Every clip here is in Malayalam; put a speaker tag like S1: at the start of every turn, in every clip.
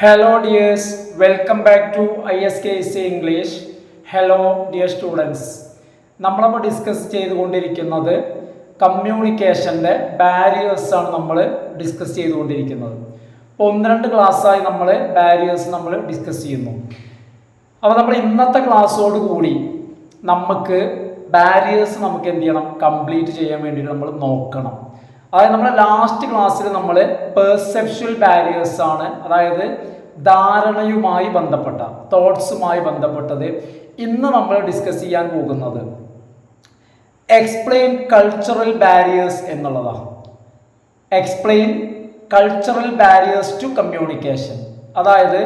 S1: Hello dears, welcome back to ISKC English. Hello dear students. നമ്മളിപ്പോൾ ഡിസ്കസ് ചെയ്തുകൊണ്ടിരിക്കുന്നത് കമ്മ്യൂണിക്കേഷൻ്റെ ബാരിയേഴ്സ് ആണ് നമ്മൾ ഡിസ്കസ് ചെയ്തുകൊണ്ടിരിക്കുന്നത്. ഇപ്പോൾ 1-2 ക്ലാസ്സായി നമ്മൾ ബാരിയേഴ്സ് നമ്മൾ ഡിസ്കസ് ചെയ്യുന്നു. അപ്പോൾ നമ്മൾ ഇന്നത്തെ ക്ലാസ്സോട് കൂടി നമുക്ക് ബാരിയേഴ്സ് നമുക്ക് എന്ത് ചെയ്യണം, കംപ്ലീറ്റ് ചെയ്യാൻ വേണ്ടിയിട്ട് നമ്മൾ നോക്കണം. അതായത് നമ്മുടെ ലാസ്റ്റ് ക്ലാസ്സിൽ നമ്മൾ പെർസെപ്ച്വൽ ബാരിയേഴ്സ് ആണ്, അതായത് ധാരണയുമായി ബന്ധപ്പെട്ട തോട്ട്സുമായി ബന്ധപ്പെട്ടത് ഇന്ന് നമ്മൾ ഡിസ്കസ് ചെയ്യാൻ പോകുന്നത് എക്സ്പ്ലെയിൻ കൾച്ചറൽ ബാരിയേഴ്സ് എന്നുള്ളതാണ്. Explain cultural barriers to communication, അതായത്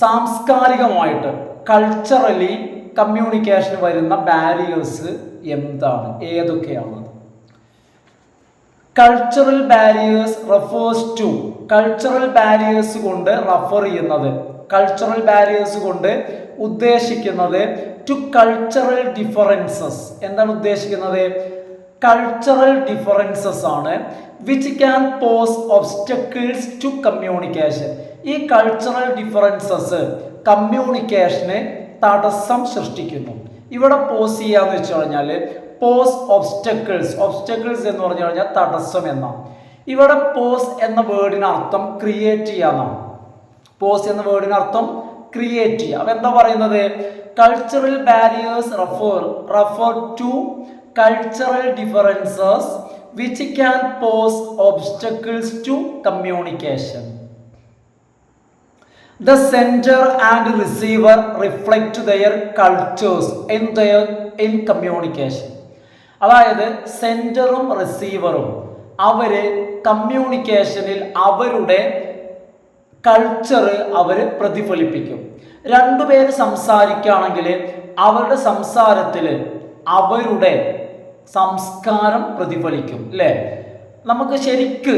S1: സാംസ്കാരികമായിട്ട് കൾച്ചറലി കമ്മ്യൂണിക്കേഷന് വരുന്ന ബാരിയേഴ്സ് എന്താണ്, ഏതൊക്കെയാണ്. Cultural barriers refers to, cultural barriers കൊണ്ട് റെഫർ ചെയ്യുന്നത്, കൾച്ചറൽ ബാരിയേഴ്സ് കൊണ്ട് ഉദ്ദേശിക്കുന്നത് ടു കൾച്ചറൽ ഡിഫറൻസസ്. എന്താണ് ഉദ്ദേശിക്കുന്നത്? കൾച്ചറൽ ഡിഫറൻസസ് ആണ് which can pose obstacles to communication. ഈ കൾച്ചറൽ ഡിഫറൻസസ് കമ്മ്യൂണിക്കേഷന് തടസ്സം സൃഷ്ടിക്കുന്നു. ഇവിടെ പോസ് ചെയ്യാന്ന് വെച്ച് കഴിഞ്ഞാൽ പോസ് ഒബ്സ്റ്റക്കിൾസ്, ഒബ്സ്റ്റക്കിൾസ് എന്ന് പറഞ്ഞു കഴിഞ്ഞാൽ തടസ്സം എന്നാണ്. ഇവിടെ പോസ് എന്ന വേർഡിന് അർത്ഥം ക്രിയേറ്റ് ചെയ്യാന്നാണ്. പോസ് എന്ന വേർഡിന് അർത്ഥം ക്രിയേറ്റ് ചെയ്യുക. അപ്പൊ എന്താ പറയുന്നത്? Cultural barriers refer to cultural differences which can pose obstacles to communication. The sender and receiver reflect their cultures in communication. അതായത് സെൻഡറും റിസീവറും അവര് കമ്മ്യൂണിക്കേഷനിൽ അവരുടെ കൾച്ചർ അവർ പ്രതിഫലിപ്പിക്കും. രണ്ടുപേര് സംസാരിക്കുകയാണെങ്കിൽ അവരുടെ സംസാരത്തിൽ അവരുടെ സംസ്കാരം പ്രതിഫലിക്കും, അല്ലേ? നമുക്ക് ശരിക്ക്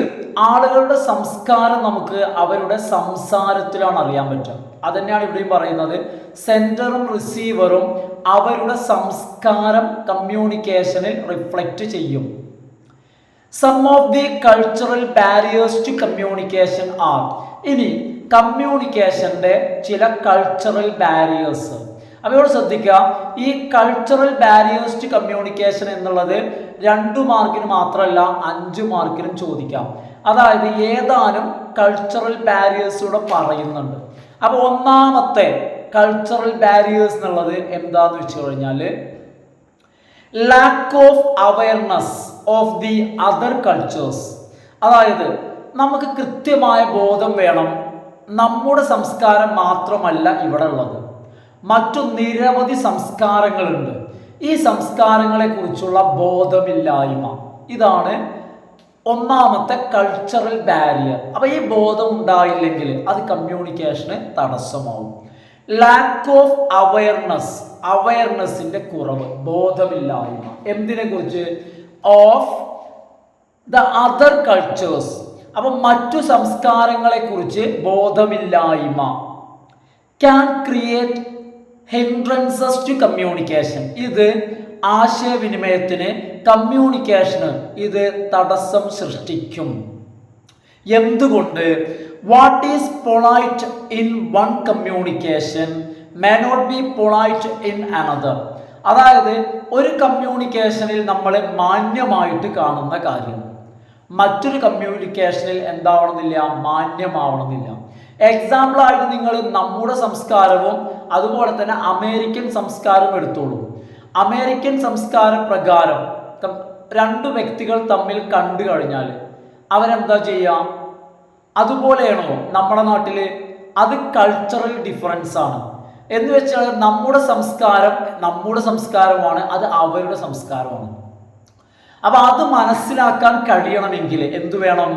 S1: ആളുകളുടെ സംസ്കാരം നമുക്ക് അവരുടെ സംസാരത്തിലാണ് അറിയാൻ പറ്റുക. അതന്നെയാണ് ഇവിടെയും പറയുന്നത്. സെൻഡറും റിസീവറും അവരുടെ സംസ്കാരം കമ്മ്യൂണിക്കേഷനിൽ റിഫ്ലക്റ്റ് ചെയ്യും. Some of the cultural barriers to communication are. ഇനി കമ്മ്യൂണിക്കേഷന്റെ ചില കൾച്ചറൽ ബാരിയേഴ്സ്, അവയോട് ശ്രദ്ധിക്കുക. ഈ കൾച്ചറൽ ബാരിയേഴ്സ് ടു കമ്മ്യൂണിക്കേഷൻ എന്നുള്ളത് 2 മാർക്കിന് മാത്രമല്ല 5 മാർക്കിനും ചോദിക്കാം. അതായത് ഏതാനും കൾച്ചറൽ ബാരിയേഴ്സ് ഇവിടെ പറയുന്നുണ്ട്. അപ്പൊ ഒന്നാമത്തെ കൾച്ചറൽ ബാരിയേഴ്സ് എന്നുള്ളത് എന്താന്ന് വെച്ച് കഴിഞ്ഞാൽ lakh of awareness of the other cultures. അതായത് നമുക്ക് കൃത്യമായ ബോധം വേണം, നമ്മുടെ സംസ്കാരം മാത്രമല്ല ഇവിടെ ഉള്ളത്, മറ്റു നിരവധി സംസ്കാരങ്ങളുണ്ട്. ഈ സംസ്കാരങ്ങളെ കുറിച്ചുള്ള ബോധമില്ലായ്മ, ഇതാണ് ഒന്നാമത്തെ കൾച്ചറൽ ബാരിയർ. അപ്പൊ ഈ ബോധം ഉണ്ടായില്ലെങ്കിൽ അത് കമ്മ്യൂണിക്കേഷന് തടസ്സമാവും. ലാക്ക് ഓഫ് അവയർനെസ്, അവയർനെസിന്റെ കുറവ്, ബോധമില്ലായ്മ. എന്തിനെ കുറിച്ച്? Of the other cultures. അപ്പൊ മറ്റു സംസ്കാരങ്ങളെ കുറിച്ച് ബോധമില്ലായ്മ. Can create hindrances to communication. ഇത് ആശയവിനിമയത്തിന്, കമ്മ്യൂണിക്കേഷന് ഇത് തടസ്സം സൃഷ്ടിക്കും. എന്തുകൊണ്ട്? What is polite in one communication may not be polite in another. അതായത് ഒരു കമ്മ്യൂണിക്കേഷനിൽ നമ്മൾ മാന്യമായിട്ട് കാണുന്ന കാര്യം മറ്റൊരു കമ്മ്യൂണിക്കേഷനിൽ എന്താവണമെന്നില്ല, മാന്യമാവണമെന്നില്ല. എക്സാമ്പിൾ ആയിട്ട് നിങ്ങൾ നമ്മുടെ സംസ്കാരവും അതുപോലെ തന്നെ അമേരിക്കൻ സംസ്കാരം എടുത്തോളൂ. അമേരിക്കൻ സംസ്കാര പ്രകാരം 2 വ്യക്തികൾ തമ്മിൽ കണ്ടു കഴിഞ്ഞാൽ അവരെന്താ ചെയ്യുക? അതുപോലെയാണോ നമ്മുടെ നാട്ടില്? അത് കൾച്ചറൽ ഡിഫറൻസ് ആണ്. എന്ന് വെച്ചാൽ നമ്മുടെ സംസ്കാരമാണ്, അത് അവരുടെ സംസ്കാരമാണ്. അപ്പൊ അത് മനസ്സിലാക്കാൻ കഴിയണമെങ്കിൽ എന്തു വേണം?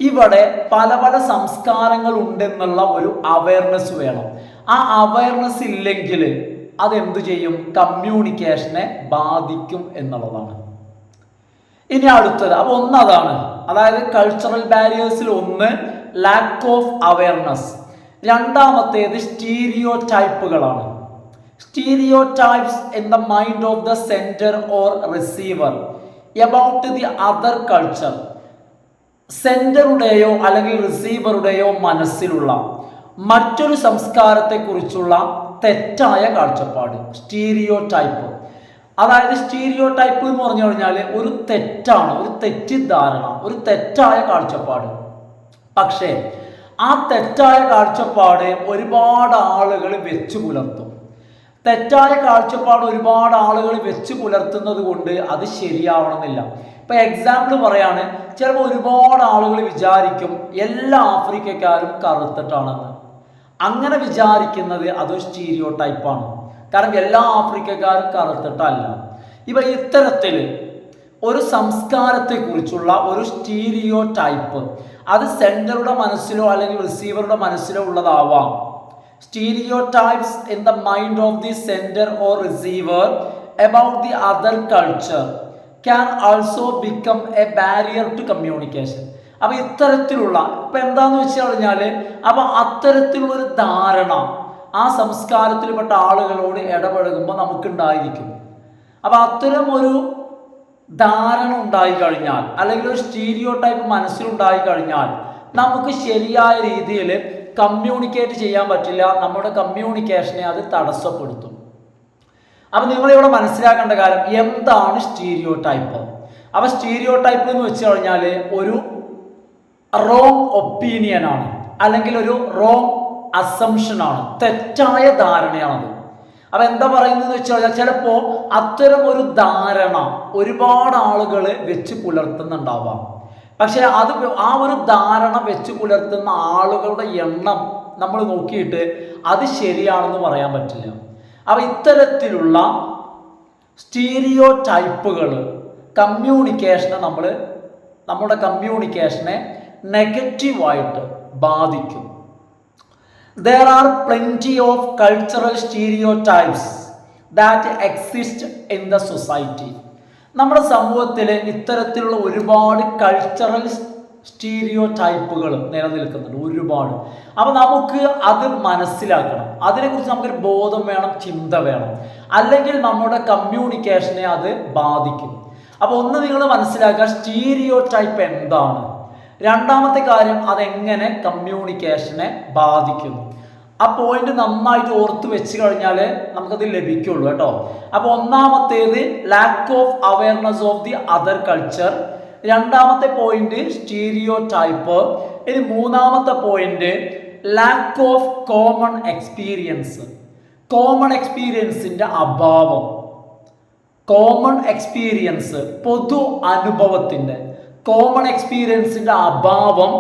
S1: ഇവിടെ പല പല സംസ്കാരങ്ങൾ ഉണ്ടെന്നുള്ള ഒരു അവയർനെസ് വേണം. ആ അവയർനെസ് ഇല്ലെങ്കിൽ അതെന്തു ചെയ്യും? കമ്മ്യൂണിക്കേഷനെ ബാധിക്കും എന്നുള്ളതാണ്. ഇനി അടുത്തത്, അപ്പൊ ഒന്നതാണ്, അതായത് കൾച്ചറൽ ബാരിയേഴ്സിൽ ഒന്ന് ലാക്ക് ഓഫ് അവയർനെസ്. രണ്ടാമത്തേത് സ്റ്റീരിയോ ടൈപ്പുകളാണ്. Stereotypes in the mind of the sender or receiver about the other culture. സെൻഡറുടെയോ അല്ലെങ്കിൽ റിസീവറുടെയോ മനസ്സിലുള്ള മറ്റൊരു സംസ്കാരത്തെക്കുറിച്ചുള്ള തെറ്റായ കാഴ്ചപ്പാട്, സ്റ്റീരിയോ ടൈപ്പ്. അതായത് സ്റ്റീരിയോ ടൈപ്പ് എന്ന് പറഞ്ഞു കഴിഞ്ഞാൽ ഒരു തെറ്റാണ്, ഒരു തെറ്റിദ്ധാരണ, ഒരു തെറ്റായ കാഴ്ചപ്പാട്. പക്ഷേ ആ തെറ്റായ കാഴ്ചപ്പാട് ഒരുപാട് ആളുകൾ വെച്ചു പുലർത്തും. തെറ്റായ കാഴ്ചപ്പാട് ഒരുപാട് ആളുകൾ വെച്ച് പുലർത്തുന്നത് കൊണ്ട് അത് ശരിയാവണമെന്നില്ല. ഇപ്പൊ എക്സാമ്പിൾ പറയാണ്, ചിലപ്പോൾ ഒരുപാട് ആളുകൾ വിചാരിക്കും എല്ലാ ആഫ്രിക്കക്കാരും കറുത്തിട്ടാണെന്ന്. അങ്ങനെ വിചാരിക്കുന്നത് അതൊരു സ്റ്റീരിയോ ടൈപ്പാണ്. കാരണം എല്ലാ ആഫ്രിക്കക്കാരും കറുത്തിട്ടല്ല. ഇപ്പൊ ഇത്തരത്തിൽ ഒരു സംസ്കാരത്തെക്കുറിച്ചുള്ള ഒരു സ്റ്റീരിയോ ടൈപ്പ് അത് സെൻഡറുടെ മനസ്സിലോ അല്ലെങ്കിൽ റിസീവറുടെ മനസ്സിലോ ഉള്ളതാവാം. Stereotypes in the mind of the sender or receiver about the other culture can also become a barrier to communication. അപ്പൊ ഇത്തരത്തിലുള്ള ഇപ്പൊ എന്താന്ന് വെച്ച് കഴിഞ്ഞാൽ അപ്പൊ അത്തരത്തിലുള്ളൊരു ധാരണ ആ സംസ്കാരത്തിൽപ്പെട്ട ആളുകളോട് ഇടപഴകുമ്പോൾ നമുക്കുണ്ടായിരിക്കും. അപ്പൊ അത്തരം ഒരു ധാരണ ഉണ്ടായി കഴിഞ്ഞാൽ അല്ലെങ്കിൽ ഒരു സ്റ്റീരിയോ ടൈപ്പ് മനസ്സിലുണ്ടായി കഴിഞ്ഞാൽ നമുക്ക് ശരിയായ രീതിയിൽ കമ്മ്യൂണിക്കേറ്റ് ചെയ്യാൻ പറ്റില്ല. നമ്മുടെ കമ്മ്യൂണിക്കേഷനെ അത് തടസ്സപ്പെടുത്തും. അപ്പം നിങ്ങളിവിടെ മനസ്സിലാക്കേണ്ട കാര്യം എന്താണ് സ്റ്റീരിയോ ടൈപ്പ്. അപ്പം സ്റ്റീരിയോ ടൈപ്പ് എന്ന് വെച്ച് കഴിഞ്ഞാൽ ഒരു റോങ് ഒപ്പീനിയനാണ്, അല്ലെങ്കിൽ ഒരു റോങ് അസംഷനാണ്, തെറ്റായ ധാരണയാണത്. അപ്പം എന്താ പറയുന്നത് വെച്ച് കഴിഞ്ഞാൽ ചിലപ്പോൾ അത്തരം ഒരു ധാരണ ഒരുപാട് ആളുകൾ വെച്ച് പുലർത്തുന്നുണ്ടാവാം. പക്ഷെ അത് ആ ഒരു ധാരണ വെച്ച് പുലർത്തുന്ന ആളുകളുടെ എണ്ണം നമ്മൾ നോക്കിയിട്ട് അത് ശരിയാണെന്ന് പറയാൻ പറ്റില്ല. അപ്പം ഇത്തരത്തിലുള്ള സ്റ്റീരിയോ ടൈപ്പുകൾ നമ്മുടെ കമ്മ്യൂണിക്കേഷനെ നെഗറ്റീവായിട്ട് ബാധിക്കും. There are plenty of cultural stereotypes that exist in the society. നമ്മുടെ സമൂഹത്തിൽ ഇത്തരത്തിലുള്ള ഒരുപാട് കൾച്ചറൽ സ്റ്റീരിയോ ടൈപ്പുകൾ നിലനിൽക്കുന്നുണ്ട്, ഒരുപാട്. അപ്പം നമുക്ക് അത് മനസ്സിലാക്കണം, അതിനെക്കുറിച്ച് നമുക്കൊരു ബോധം വേണം, ചിന്ത വേണം, അല്ലെങ്കിൽ നമ്മുടെ കമ്മ്യൂണിക്കേഷനെ അത് ബാധിക്കും. അപ്പോൾ ഒന്ന് നിങ്ങൾ മനസ്സിലാക്കുക സ്റ്റീരിയോ ടൈപ്പ് എന്താണ്. രണ്ടാമത്തെ കാര്യം അതെങ്ങനെ കമ്മ്യൂണിക്കേഷനെ ബാധിക്കുന്നു. ആ പോയിന്റ് നന്നായിട്ട് ഓർത്ത് വെച്ച് കഴിഞ്ഞാൽ നമുക്കത് ലഭിക്കുള്ളൂ കേട്ടോ. അപ്പോൾ ഒന്നാമത്തേത് lack of awareness of the other culture, രണ്ടാമത്തെ പോയിന്റ് സ്റ്റീരിയോ ടൈപ്പ്, ഇനി മൂന്നാമത്തെ point lack of common experience, common എക്സ്പീരിയൻസിന്റെ അഭാവം. കോമൺ എക്സ്പീരിയൻസ്, പൊതു അനുഭവത്തിന്റെ കോമൺ എക്സ്പീരിയൻസിന്റെ അഭാവം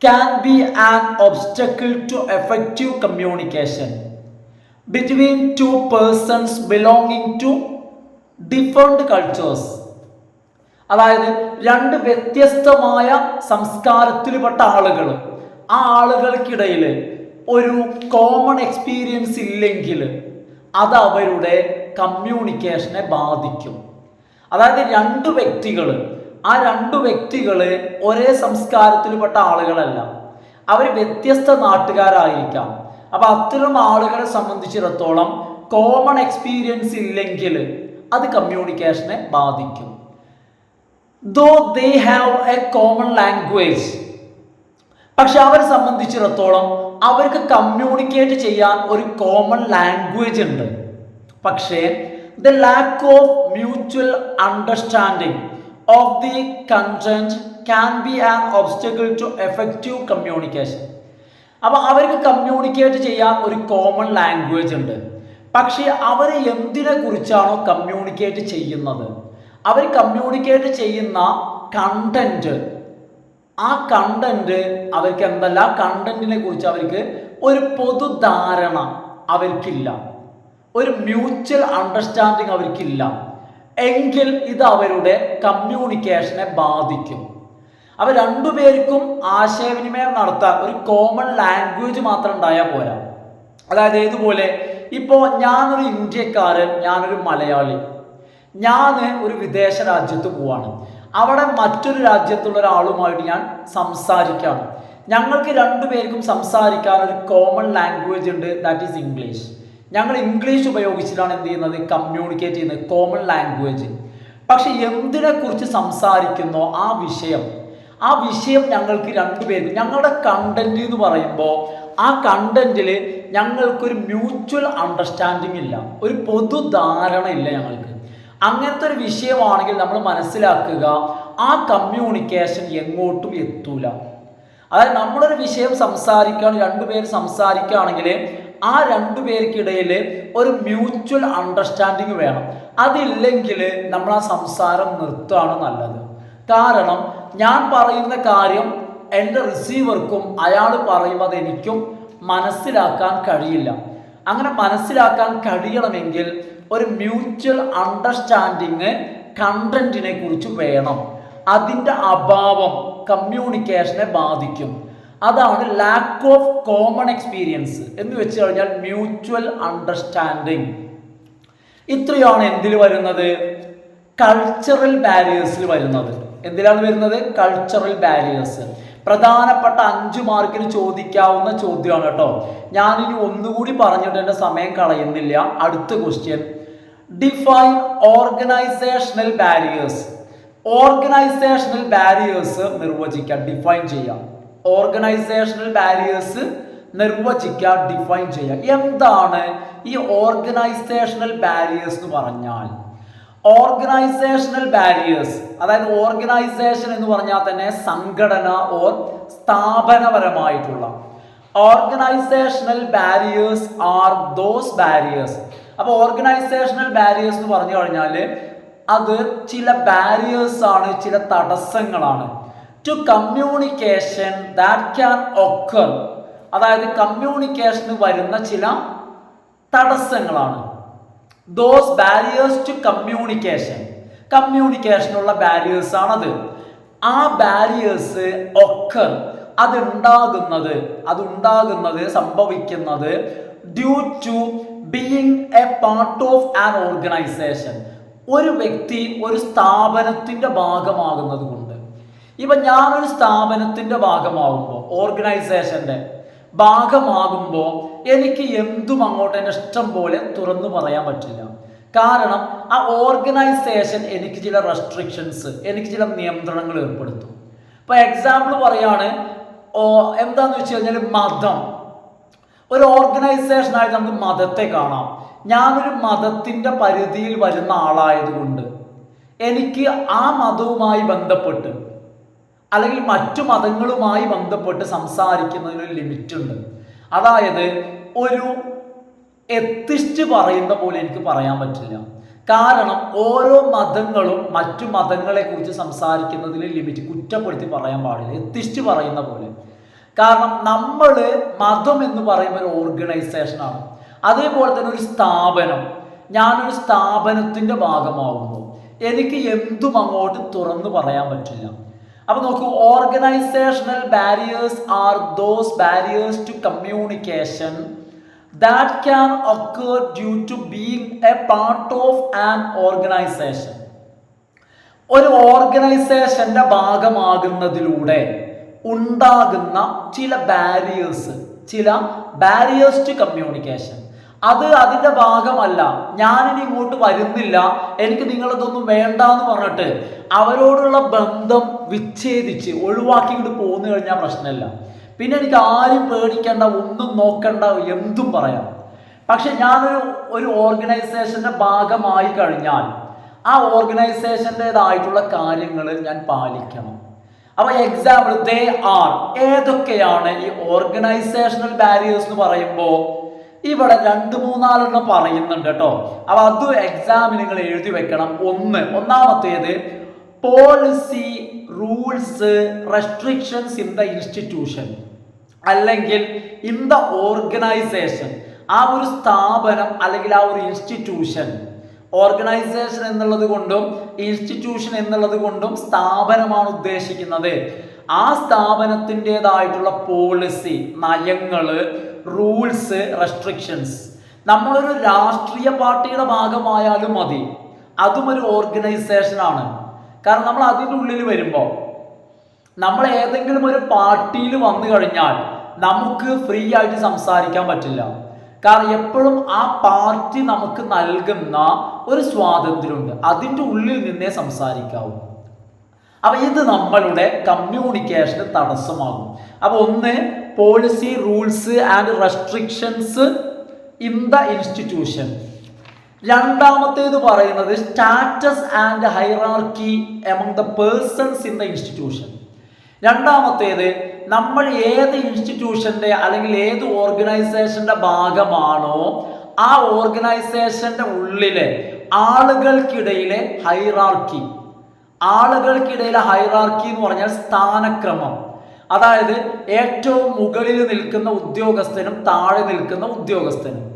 S1: can be an obstacle to effective communication between two persons belonging to different cultures. അതായത് രണ്ട് വ്യത്യസ്തമായ സംസ്കാരത്തിൽപ്പെട്ട ആളുകൾ, ആ ആളുകൾക്കിടയിൽ ഒരു കോമൺ എക്സ്പീരിയൻസ് ഇല്ലെങ്കിൽ അത് അവരുടെ കമ്മ്യൂണിക്കേഷനെ ബാധിക്കും. അതായത് ആ രണ്ട് വ്യക്തികൾ ഒരേ സംസ്കാരത്തിൽപ്പെട്ട ആളുകളല്ല, അവർ വ്യത്യസ്ത നാട്ടുകാരായിരിക്കാം. അപ്പം അത്തരം ആളുകളെ സംബന്ധിച്ചിടത്തോളം കോമൺ എക്സ്പീരിയൻസ് ഇല്ലെങ്കിൽ അത് കമ്മ്യൂണിക്കേഷനെ ബാധിക്കും. Though they have a common language, പക്ഷെ അവരെ സംബന്ധിച്ചിടത്തോളം അവർക്ക് കമ്മ്യൂണിക്കേറ്റ് ചെയ്യാൻ ഒരു കോമൺ ലാംഗ്വേജ് ഉണ്ട്. പക്ഷേ the lack of mutual understanding of the content can be an obstacle to effective communication. അപ്പോൾ അവർക്ക് കമ്മ്യൂണിക്കേറ്റ് ചെയ്യാൻ ഒരു കോമൺ ലാംഗ്വേജ് ഉണ്ട്, പക്ഷേ അവർ എന്തിനെ കുറിച്ചാണോ കമ്മ്യൂണിക്കേറ്റ് ചെയ്യുന്നത്, അവർ കമ്മ്യൂണിക്കേറ്റ് ചെയ്യുന്ന കണ്ടന്റ്, ആ കണ്ടന്റ് അവർക്ക് എന്തല്ല, ആ കണ്ടന്റിനെ കുറിച്ച് അവർക്ക് ഒരു പൊതുധാരണ അവർക്കില്ല, ഒരു മ്യൂച്വൽ അണ്ടർസ്റ്റാൻഡിങ് അവർക്കില്ല. എങ്കിൽ ഇത് അവരുടെ കമ്മ്യൂണിക്കേഷനെ ബാധിക്കും. അവർ രണ്ടുപേർക്കും ആശയവിനിമയം നടത്താൻ ഒരു കോമൺ ലാംഗ്വേജ് മാത്രം ഉണ്ടായാൽ പോരാ. അതായത് ഇതുപോലെ ഇപ്പോൾ ഞാനൊരു ഇന്ത്യക്കാരൻ, ഞാനൊരു മലയാളി, ഞാൻ ഒരു വിദേശ രാജ്യത്ത് പോവാണ്. അവിടെ മറ്റൊരു രാജ്യത്തുള്ള ഒരാളുമായിട്ട് ഞാൻ സംസാരിക്കുകയാണ്. ഞങ്ങൾക്ക് രണ്ടുപേർക്കും സംസാരിക്കാൻ ഒരു കോമൺ ലാംഗ്വേജ് ഉണ്ട്, ദാറ്റ് ഈസ് ഇംഗ്ലീഷ്. ഞങ്ങൾ ഇംഗ്ലീഷ് ഉപയോഗിച്ചിട്ടാണ് എന്ത് ചെയ്യുന്നത്, കമ്മ്യൂണിക്കേറ്റ് ചെയ്യുന്നത്, കോമൺ ലാംഗ്വേജ്. പക്ഷെ എന്തിനെക്കുറിച്ച് സംസാരിക്കുന്നോ ആ വിഷയം ഞങ്ങൾക്ക് രണ്ടുപേർക്കും, ഞങ്ങളുടെ കണ്ടന്റ് എന്ന് പറയുമ്പോൾ ആ കണ്ടന്റിൽ ഞങ്ങൾക്കൊരു മ്യൂച്വൽ അണ്ടർസ്റ്റാൻഡിങ് ഇല്ല, ഒരു പൊതുധാരണ ഇല്ല ഞങ്ങൾക്ക്. അങ്ങനത്തെ ഒരു വിഷയമാണെങ്കിൽ നമ്മൾ മനസ്സിലാക്കുക, ആ കമ്മ്യൂണിക്കേഷൻ എങ്ങോട്ടും എത്തൂല. അതായത് നമ്മളൊരു വിഷയം സംസാരിക്കുകയാണ്, രണ്ടുപേർ സംസാരിക്കുകയാണെങ്കിൽ ആ രണ്ടുപേർക്കിടയിൽ ഒരു മ്യൂച്വൽ അണ്ടർസ്റ്റാൻഡിങ് വേണം. അതില്ലെങ്കിൽ നമ്മൾ ആ സംസാരം നിർത്തുകയാണ് നല്ലത്. കാരണം ഞാൻ പറയുന്ന കാര്യം എൻ്റെ റിസീവർക്കും അയാൾ പറയുന്നത് എനിക്കും മനസ്സിലാക്കാൻ കഴിയില്ല. അങ്ങനെ മനസ്സിലാക്കാൻ കഴിയണമെങ്കിൽ ഒരു മ്യൂച്വൽ അണ്ടർസ്റ്റാൻഡിങ് കണ്ടന്റിനെ കുറിച്ച് വേണം. അതിൻ്റെ അഭാവം കമ്മ്യൂണിക്കേഷനെ ബാധിക്കും. അതാണ് ലാക്ക് ഓഫ് കോമൺ എക്സ്പീരിയൻസ് എന്ന് വെച്ച് കഴിഞ്ഞാൽ മ്യൂച്വൽ അണ്ടർസ്റ്റാൻഡിങ്. ഇത്രയാണ് എന്തിൽ വരുന്നത്? കൾച്ചറൽ ബാരിയേഴ്സിൽ വരുന്നത്. എന്തിലാണ് വരുന്നത്? Cultural barriers. പ്രധാനപ്പെട്ട 5 മാർക്കിന് ചോദിക്കാവുന്ന ചോദ്യമാണ് കേട്ടോ. ഞാനിനി ഒന്നുകൂടി പറഞ്ഞിട്ട് എൻ്റെ സമയം കളയുന്നില്ല. അടുത്ത question, define organisational barriers. Organisational barriers നിർവചിക്കാം, ഡിഫൈൻ ചെയ്യാം. ഓർഗനൈസേഷണൽ ബാരിയേഴ്സ് നിർവചിക്കുക, ഡിഫൈൻ ചെയ്യുക. എന്താണ് ഈ ഓർഗനൈസേഷണൽ ബാരിയേഴ്സ് എന്ന് പറഞ്ഞാൽ? ഓർഗനൈസേഷണൽ ബാരിയേഴ്സ്, അതായത് ഓർഗനൈസേഷൻ എന്ന് പറഞ്ഞാൽ തന്നെ സംഘടന ഓർ സ്ഥാപനപരമായിട്ടുള്ള. Organisational barriers are those barriers. അപ്പോൾ ഓർഗനൈസേഷണൽ ബാരിയേഴ്സ് എന്ന് പറഞ്ഞു കഴിഞ്ഞാൽ അത് ചില ബാരിയേഴ്സ് ആണ്, ചില തടസ്സങ്ങളാണ്. To communication that can occur, അതായത് കമ്മ്യൂണിക്കേഷന് വരുന്ന ചില തടസ്സങ്ങളാണ്. ദോസ് ബാരിയേഴ്സ് ടു കമ്മ്യൂണിക്കേഷൻ, കമ്മ്യൂണിക്കേഷനുള്ള ബാരിയേഴ്സ് ആണത്. ആ ബാരിയേഴ്സ് ഒക്കർ, അതുണ്ടാകുന്നത് സംഭവിക്കുന്നത് due to being a part of an organisation. ഒരു വ്യക്തി ഒരു സ്ഥാപനത്തിൻ്റെ ഭാഗമാകുന്നത് കൊണ്ട്. ഇപ്പം ഞാനൊരു സ്ഥാപനത്തിൻ്റെ ഭാഗമാകുമ്പോൾ, ഓർഗനൈസേഷൻ്റെ ഭാഗമാകുമ്പോൾ എനിക്ക് എന്തും അങ്ങോട്ട് എൻ്റെ ഇഷ്ടം പോലെ തുറന്നു പറയാൻ പറ്റില്ല. കാരണം ആ ഓർഗനൈസേഷൻ എനിക്ക് ചില റെസ്ട്രിക്ഷൻസ്, എനിക്ക് ചില നിയന്ത്രണങ്ങൾ ഏർപ്പെടുത്തും. ഇപ്പോൾ എക്സാമ്പിൾ പറയാണ്, എന്താന്ന് വെച്ച് കഴിഞ്ഞാൽ മതം. ഒരു ഓർഗനൈസേഷനായിട്ട് നമുക്ക് മതത്തെ കാണാം. ഞാനൊരു മതത്തിൻ്റെ പരിധിയിൽ വരുന്ന ആളായതുകൊണ്ട് എനിക്ക് ആ മതവുമായി ബന്ധപ്പെട്ട് അല്ലെങ്കിൽ മറ്റു മതങ്ങളുമായി ബന്ധപ്പെട്ട് സംസാരിക്കുന്നതിനൊരു ലിമിറ്റ് ഉണ്ട്. അതായത് ഒരു എത്തിസ്റ്റ് പറയുന്ന പോലെ എനിക്ക് പറയാൻ പറ്റില്ല. കാരണം ഓരോ മതങ്ങളും മറ്റു മതങ്ങളെ കുറിച്ച് സംസാരിക്കുന്നതിൽ ലിമിറ്റ്, കുറ്റപ്പെടുത്തി പറയാൻ പാടില്ല, എത്തിസ്റ്റ് പറയുന്ന പോലെ. കാരണം നമ്മൾ മതം എന്ന് പറയുമ്പോൾ ഒരു ഓർഗനൈസേഷനാണ്. അതേപോലെ തന്നെ ഒരു സ്ഥാപനം, ഞാനൊരു സ്ഥാപനത്തിൻ്റെ ഭാഗമാകുമ്പോൾ എനിക്ക് എന്തും അങ്ങോട്ട് തുറന്നു പറയാൻ പറ്റില്ല. അപ്പൊ നോക്കൂ, organisational barriers are those barriers to communication that can occur due to being a part of an organisation. ഒരു ഓർഗനൈസേഷന്റെ ഭാഗമാകുന്നതിലൂടെ ഉണ്ടാകുന്ന ചില ബാരിയേഴ്സ് ടു കമ്മ്യൂണിക്കേഷൻ. അത് അതിൻ്റെ ഭാഗമല്ല, ഞാനിനി ഇങ്ങോട്ട് വരുന്നില്ല, എനിക്ക് നിങ്ങളതൊന്നും വേണ്ട എന്ന് പറഞ്ഞിട്ട് അവരോടുള്ള ബന്ധം വിച്ഛേദിച്ച് ഒഴിവാക്കിയിട്ട് പോന്നു കഴിഞ്ഞാൽ പ്രശ്നമില്ല. പിന്നെ എനിക്ക് ആരും പേടിക്കേണ്ട, ഒന്നും നോക്കണ്ട, എന്തും പറയാം. പക്ഷെ ഞാനൊരു ഓർഗനൈസേഷന്റെ ഭാഗമായി കഴിഞ്ഞാൽ ആ ഓർഗനൈസേഷൻ്റെതായിട്ടുള്ള കാര്യങ്ങൾ ഞാൻ പാലിക്കണം. അപ്പൊ എക്സാമ്പിൾ, ദേ ആർ, ഏതൊക്കെയാണ് ഈ ഓർഗനൈസേഷണൽ ബാരിയേഴ്സ് എന്ന് പറയുമ്പോൾ ഇവിടെ 2-3 പറയുന്നുണ്ട് കേട്ടോ. അപ്പൊ അത് എക്സാമിന് നിങ്ങൾ എഴുതി വെക്കണം. ഒന്നാമത്തേത് policy, rules, restrictions in the institution അല്ലെങ്കിൽ ഇൻ ദ ഓർഗനൈസേഷൻ. ആ ഒരു സ്ഥാപനം അല്ലെങ്കിൽ ആ ഒരു ഇൻസ്റ്റിറ്റ്യൂഷൻ, ഓർഗനൈസേഷൻ എന്നുള്ളത് കൊണ്ടും ഇൻസ്റ്റിറ്റ്യൂഷൻ എന്നുള്ളത് കൊണ്ടും സ്ഥാപനമാണ് ഉദ്ദേശിക്കുന്നത്. ആ സ്ഥാപനത്തിൻ്റെതായിട്ടുള്ള പോളിസി, നയങ്ങള്, റൂൾസ്, റെസ്ട്രിക്ഷൻസ്. നമ്മളൊരു രാഷ്ട്രീയ പാർട്ടിയുടെ ഭാഗമായാലും മതി, അതും ഒരു ഓർഗനൈസേഷനാണ്. കാരണം നമ്മൾ അതിൻ്റെ ഉള്ളിൽ വരുമ്പോൾ, നമ്മൾ ഏതെങ്കിലും ഒരു പാർട്ടിയിൽ വന്നു കഴിഞ്ഞാൽ നമുക്ക് ഫ്രീ ആയിട്ട് സംസാരിക്കാൻ പറ്റില്ല. കാരണം എപ്പോഴും ആ പാർട്ടി നമുക്ക് നൽകുന്ന ഒരു സ്വാതന്ത്ര്യമുണ്ട്, അതിൻ്റെ ഉള്ളിൽ നിന്നേ സംസാരിക്കാവൂ. അപ്പൊ ഇത് നമ്മളുടെ കമ്മ്യൂണിക്കേഷന് തടസ്സമാകും. അപ്പൊ ഒന്ന്, policy, rules and restrictions in the institution. രണ്ടാമത്തേത് പറയുന്നത് status and hierarchy among the persons in the institution. രണ്ടാമത്തേത്, നമ്മൾ ഏത് ഇൻസ്റ്റിറ്റ്യൂഷന്റെ അല്ലെങ്കിൽ ഏത് ഓർഗനൈസേഷന്റെ ഭാഗമാണോ ആ ഓർഗനൈസേഷന്റെ ഉള്ളിലെ ആളുകൾക്കിടയിലെ ഹൈറാർക്കി. ആളുകൾക്കിടയിലെ ഹൈറാർക്കി എന്ന് പറഞ്ഞാൽ സ്ഥാനക്രമം. അതായത് ഏറ്റവും മുകളിൽ നിൽക്കുന്ന ഉദ്യോഗസ്ഥനും താഴെ നിൽക്കുന്ന ഉദ്യോഗസ്ഥനും.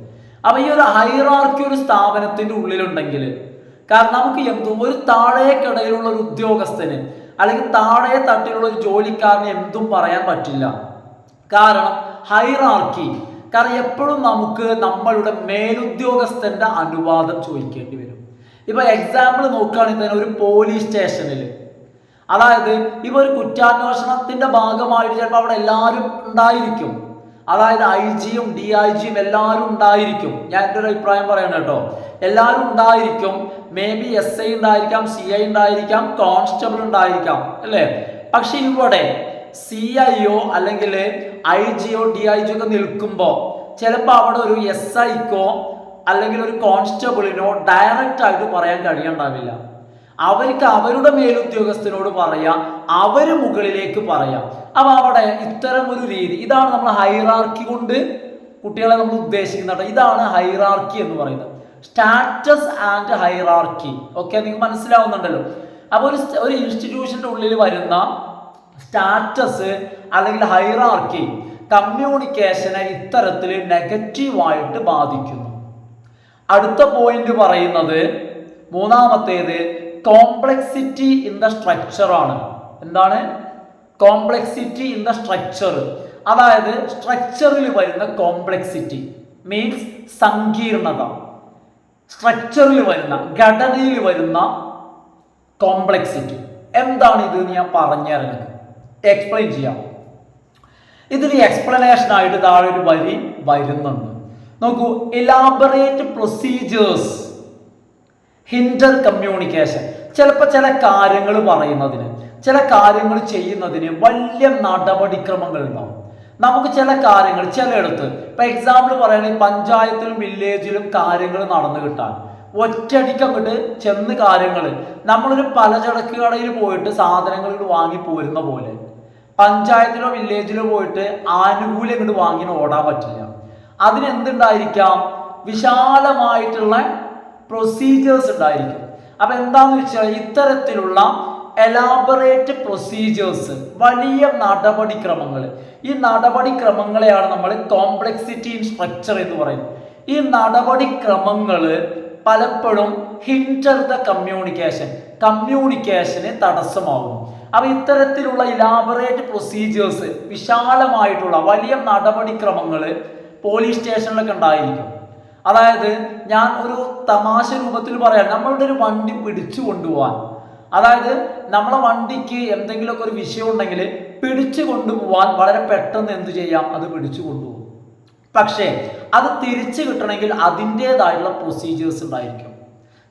S1: അപ്പൊ ഈ ഒരു ഹൈറാർക്കി ഒരു സ്ഥാപനത്തിന്റെ ഉള്ളിലുണ്ടെങ്കിൽ, കാരണം നമുക്ക് ഒരു താഴേക്കിടയിലുള്ള ഒരു ഉദ്യോഗസ്ഥന് അല്ലെങ്കിൽ താഴെ തട്ടിലുള്ള ഒരു ജോലിക്കാരന് എന്തും പറയാൻ പറ്റില്ല. കാരണം ഹൈറാർക്കി. കാരണം എപ്പോഴും നമുക്ക് നമ്മളുടെ മേലുദ്യോഗസ്ഥന്റെ അനുവാദം ചോദിക്കേണ്ടി വരും. ഇപ്പൊ എക്സാമ്പിൾ നോക്കുകയാണെങ്കിൽ തന്നെ ഒരു പോലീസ് സ്റ്റേഷനിൽ, അതായത് ഇപ്പൊ ഒരു കുറ്റാന്വേഷണത്തിന്റെ ഭാഗമായിട്ട് ചിലപ്പോൾ അവിടെ എല്ലാവരും ഉണ്ടായിരിക്കും. അതായത് IG-യും DIG-യും എല്ലാവരും ഉണ്ടായിരിക്കും. ഞാൻ എൻ്റെ ഒരു അഭിപ്രായം പറയണം കേട്ടോ. എല്ലാവരും ഉണ്ടായിരിക്കും. മേ ബി SI ഉണ്ടായിരിക്കാം, CI ഉണ്ടായിരിക്കാം, കോൺസ്റ്റബിൾ ഉണ്ടായിരിക്കാം, അല്ലേ? പക്ഷെ ഇവിടെ CIO അല്ലെങ്കിൽ IG-യോ DIG-യോ ഒക്കെ നിൽക്കുമ്പോൾ ചിലപ്പോൾ അവിടെ ഒരു SI-ക്കോ അല്ലെങ്കിൽ ഒരു കോൺസ്റ്റബിളിനോ ഡയറക്റ്റ് ആയിട്ട് പറയാൻ കഴിയണ്ടാവില്ല. അവർക്ക് അവരുടെ മേലുദ്യോഗസ്ഥനോട് പറയാം, അവര് മുകളിലേക്ക് പറയാം. അപ്പൊ അവിടെ ഇത്തരം ഒരു രീതി, ഇതാണ് നമ്മൾ ഹൈറാർക്കി കൊണ്ട് കുട്ടികളെ നമ്മൾ ഉദ്ദേശിക്കുന്നത്. ഇതാണ് ഹൈറാർക്കി എന്ന് പറയുന്നത്, സ്റ്റാറ്റസ് ആൻഡ് ഹൈറാർക്കി. ഓക്കെ, നിങ്ങൾക്ക് മനസ്സിലാവുന്നുണ്ടല്ലോ. അപ്പൊ ഒരു ഇൻസ്റ്റിറ്റ്യൂഷന്റെ ഉള്ളിൽ വരുന്ന സ്റ്റാറ്റസ് അല്ലെങ്കിൽ ഹൈറാർക്കി കമ്മ്യൂണിക്കേഷനെ ഇത്തരത്തിൽ നെഗറ്റീവായിട്ട് ബാധിക്കുന്നു. അടുത്ത പോയിന്റ് പറയുന്നത്, മൂന്നാമത്തേത്, കോംപ്ലക്സിറ്റി ഇൻ ദ സ്ട്രക്ചർ ആണ്. എന്താണ് കോംപ്ലക്സിറ്റി ഇൻ ദ സ്ട്രക്ചർ? അതായത് സ്ട്രക്ചറിൽ വരുന്ന കോംപ്ലക്സിറ്റി മീൻസ് സങ്കീർണത. സ്ട്രക്ചറിൽ വരുന്ന, ഘടനയിൽ വരുന്ന കോംപ്ലക്സിറ്റി എന്താണ് ഇത് ഞാൻ പറഞ്ഞിറങ്ങുന്നത്, എക്സ്പ്ലെയിൻ ചെയ്യാം. ഇതിന് എക്സ്പ്ലനേഷൻ ആയിട്ട് താഴെ ഒരു വരി വരുന്നുണ്ട്. നോക്കൂ, ഇലാബറേറ്റ് പ്രൊസീജിയേഴ്സ് ഹിൻഡർ കമ്മ്യൂണിക്കേഷൻ. ചിലപ്പോൾ ചില കാര്യങ്ങൾ പറയുന്നതിന്, ചില കാര്യങ്ങൾ ചെയ്യുന്നതിന് വലിയ നടപടിക്രമങ്ങൾ ഉണ്ടാവും. നമുക്ക് ചില കാര്യങ്ങൾ ചിലയിടത്ത്, ഇപ്പൊ എക്സാമ്പിൾ പറയുകയാണെങ്കിൽ പഞ്ചായത്തിലും വില്ലേജിലും കാര്യങ്ങൾ നടന്നു കിട്ടാൻ ഒറ്റയടിക്ക് അങ്ങോട്ട് ചെന്ന് കാര്യങ്ങൾ, നമ്മളൊരു പലചരക്ക് കടയിൽ പോയിട്ട് സാധനങ്ങൾ വാങ്ങി പോരുന്ന പോലെ പഞ്ചായത്തിലോ വില്ലേജിലോ പോയിട്ട് ആനുകൂല്യം ഇങ്ങോട്ട് വാങ്ങി ഓടാൻ പറ്റില്ല. അതിനെന്തുണ്ടായിരിക്കാം? വിശാലമായിട്ടുള്ള പ്രൊസീജിയേഴ്സ് ഉണ്ടായിരിക്കും. അപ്പൊ എന്താന്ന് വെച്ചാൽ ഇത്തരത്തിലുള്ള എലാബറേറ്റ് പ്രൊസീജിയേഴ്സ്, വലിയ നടപടിക്രമങ്ങൾ, ഈ നടപടിക്രമങ്ങളെയാണ് നമ്മൾ കോംപ്ലക്സിറ്റി ഇൻ സ്ട്രക്ചർ എന്ന് പറയുന്നത്. ഈ നടപടിക്രമങ്ങൾ പലപ്പോഴും ഹിൻഡർ ദ കമ്മ്യൂണിക്കേഷന് തടസ്സമാകുന്നു. അപ്പൊ ഇത്തരത്തിലുള്ള ഇലാബറേറ്റ് പ്രൊസീജിയേഴ്സ്, വിശാലമായിട്ടുള്ള വലിയ നടപടിക്രമങ്ങൾ പോലീസ് സ്റ്റേഷനിലൊക്കെ ഉണ്ടായിരിക്കും. അതായത് ഞാൻ ഒരു തമാശ രൂപത്തിൽ പറയാം, നമ്മളുടെ ഒരു വണ്ടി പിടിച്ചു കൊണ്ടുപോകാൻ, അതായത് നമ്മളെ വണ്ടിക്ക് എന്തെങ്കിലുമൊക്കെ ഒരു വിഷയം ഉണ്ടെങ്കിൽ പിടിച്ചു കൊണ്ടുപോകാൻ വളരെ പെട്ടെന്ന് എന്ത് ചെയ്യാം, അത് പിടിച്ചു കൊണ്ടുപോകും. പക്ഷേ അത് തിരിച്ചു കിട്ടണമെങ്കിൽ അതിൻ്റെതായിട്ടുള്ള പ്രൊസീജിയേഴ്സ് ഉണ്ടായിരിക്കും.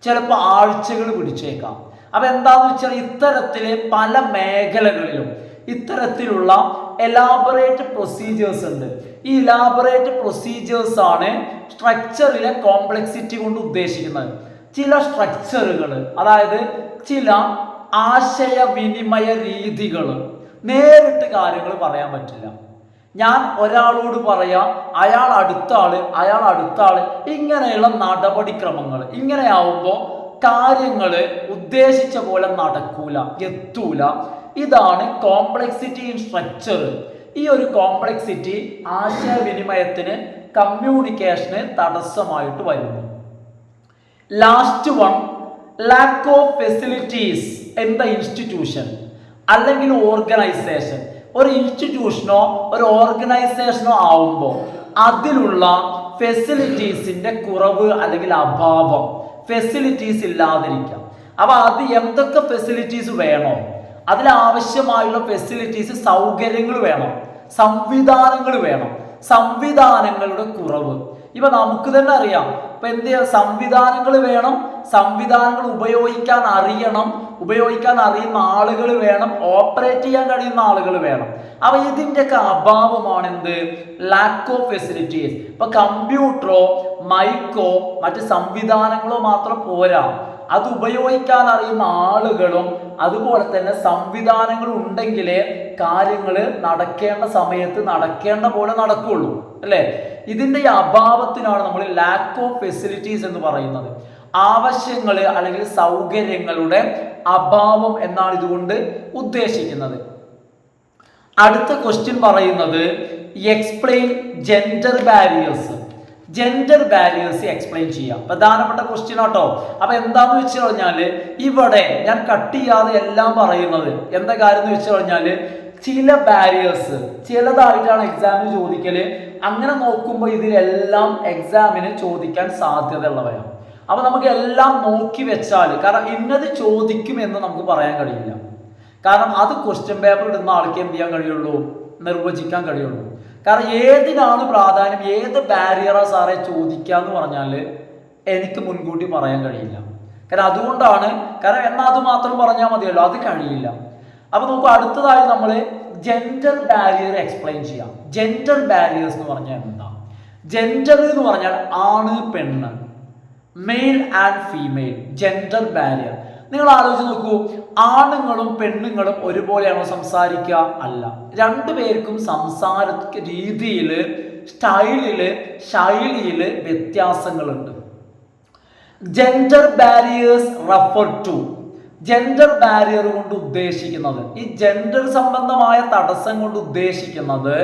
S1: ചിലപ്പോൾ ആഴ്ചകൾ പിടിച്ചേക്കാം. അപ്പൊ എന്താന്ന് വെച്ചാൽ ഇത്തരത്തില് പല മേഖലകളിലും ഇത്തരത്തിലുള്ള എലാബറേറ്റ് പ്രൊസീജിയേഴ്സ് ഉണ്ട്. ഈ ഇലാബറേറ്റ് പ്രൊസീജിയേഴ്സ് ആണ് സ്ട്രക്ചറിലെ കോംപ്ലക്സിറ്റി കൊണ്ട് ഉദ്ദേശിക്കുന്നത്. ചില സ്ട്രക്ചറുകൾ, അതായത് ചില ആശയവിനിമയ രീതികൾ, നേരിട്ട് കാര്യങ്ങൾ പറയാൻ പറ്റില്ല. ഞാൻ ഒരാളോട് പറയാം, അയാൾ അടുത്ത ആള്, ഇങ്ങനെയുള്ള നടപടിക്രമങ്ങൾ, ഇങ്ങനെയാവുമ്പോൾ കാര്യങ്ങൾ ഉദ്ദേശിച്ച പോലെ നടക്കൂല, എത്തൂല. ഇതാണ് കോംപ്ലക്സിറ്റി ഇൻ സ്ട്രക്ചർ. ഈ ഒരു കോംപ്ലക്സിറ്റി ആശയവിനിമയത്തിന്, കമ്മ്യൂണിക്കേഷന് തടസ്സമായിട്ട് വരുന്നു. Last one, lack of facilities in the institution അല്ലെങ്കിൽ ഓർഗനൈസേഷൻ. ഒരു ഇൻസ്റ്റിറ്റ്യൂഷനോ ഒരു ഓർഗനൈസേഷനോ ആവുമ്പോൾ അതിലുള്ള ഫെസിലിറ്റീസിന്റെ കുറവ് അല്ലെങ്കിൽ അഭാവം, ഫെസിലിറ്റീസ് ഇല്ലാതിരിക്കാം. അപ്പൊ അത് എന്തൊക്കെ ഫെസിലിറ്റീസ് വേണോ, അതിലാവശ്യമായുള്ള ഫെസിലിറ്റീസ്, സൗകര്യങ്ങൾ വേണം, സംവിധാനങ്ങൾ വേണം. സംവിധാനങ്ങളുടെ കുറവ്, ഇപ്പൊ നമുക്ക് തന്നെ അറിയാം, അപ്പൊ എന്ത് ചെയ്യാം, സംവിധാനങ്ങൾ വേണം, സംവിധാനങ്ങൾ ഉപയോഗിക്കാൻ അറിയണം, ഉപയോഗിക്കാൻ അറിയുന്ന ആളുകൾ വേണം, ഓപ്പറേറ്റ് ചെയ്യാൻ കഴിയുന്ന ആളുകൾ വേണം. അപ്പൊ ഇതിൻ്റെയൊക്കെ അഭാവമാണ് എന്ത്, ലാക്ക് ഓഫ് ഫെസിലിറ്റീസ്. ഇപ്പൊ കമ്പ്യൂട്ടറോ മൈക്കോ മറ്റ് സംവിധാനങ്ങളോ മാത്രം പോരാ, അത് ഉപയോഗിക്കാൻ അറിയുന്ന ആളുകളും അതുപോലെ തന്നെ സംവിധാനങ്ങൾ ഉണ്ടെങ്കിലേ കാര്യങ്ങൾ നടക്കേണ്ട സമയത്ത് നടക്കേണ്ട പോലെ നടക്കുള്ളൂ, അല്ലേ? ഇതിന്റെ ഈ അഭാവത്തിനാണ് നമ്മൾ ലാക്ക് ഓഫ് ഫെസിലിറ്റീസ് എന്ന് പറയുന്നത്. ആവശ്യങ്ങൾ അല്ലെങ്കിൽ സൗകര്യങ്ങളുടെ അഭാവം എന്നാണ് ഇതുകൊണ്ട് ഉദ്ദേശിക്കുന്നത്. അടുത്ത ക്വസ്റ്റ്യൻ പറയുന്നത് explain gender barriers. Gender barriers explain ചെയ്യാം, പ്രധാനപ്പെട്ട ക്വസ്റ്റ്യൻ ആട്ടോ. അപ്പൊ എന്താന്ന് വെച്ച് കഴിഞ്ഞാല് ഇവിടെ ഞാൻ കട്ട് ചെയ്യാതെ എല്ലാം പറയുന്നത് എന്താ കാര്യം എന്ന് വെച്ച് കഴിഞ്ഞാല് ചില ബാരിയേഴ്സ് ചിലതായിട്ടാണ് എക്സാമിന് ചോദിക്കല്. അങ്ങനെ നോക്കുമ്പോൾ ഇതിലെല്ലാം എക്സാമിന് ചോദിക്കാൻ സാധ്യതയുള്ളവയാണ്. അപ്പൊ നമുക്ക് എല്ലാം നോക്കി വെച്ചാൽ, കാരണം ഇന്നത് ചോദിക്കും എന്ന് നമുക്ക് പറയാൻ കഴിയില്ല. കാരണം അത് ക്വസ്റ്റ്യൻ പേപ്പർ ഇടുന്ന ആൾക്ക് എന്ത് ചെയ്യാൻ കഴിയുള്ളൂ, നിർവചിക്കാൻ കഴിയുള്ളൂ. കാരണം ഏതിനാണ് പ്രാധാന്യം, ഏത് ബാരിയറാ സാറേ ചോദിക്കാന്ന് പറഞ്ഞാൽ എനിക്ക് മുൻകൂട്ടി പറയാൻ കഴിയില്ല. കാരണം അതുകൊണ്ടാണ്, കാരണം എന്നാൽ അത് മാത്രം പറഞ്ഞാൽ മതിയല്ലോ, അത് കഴിയില്ല. അപ്പൊ നമുക്ക് അടുത്തതായി നമ്മൾ ജെൻഡർ ബാരിയർ എക്സ്പ്ലെയിൻ ചെയ്യാം. ജെൻഡർ ബാരിയേഴ്സ് എന്ന് പറഞ്ഞാൽ എന്താ? ജെൻഡർ എന്ന് പറഞ്ഞാൽ ആണ് പെണ്ണ്, male and female. Gender barrier നിങ്ങൾ ആലോചിച്ച് നോക്കൂ, ആണുങ്ങളും പെണ്ണുങ്ങളും ഒരുപോലെയാണോ സംസാരിക്കുക? അല്ല. രണ്ടുപേർക്കും സംസാര രീതിയില്, സ്റ്റൈലില്, ശൈലിയില് വ്യത്യാസങ്ങളുണ്ട്. Gender barriers refer to, gender barrier കൊണ്ട് ഉദ്ദേശിക്കുന്നത്, ഈ ജെൻഡർ സംബന്ധമായ തടസ്സം കൊണ്ട് ഉദ്ദേശിക്കുന്നത്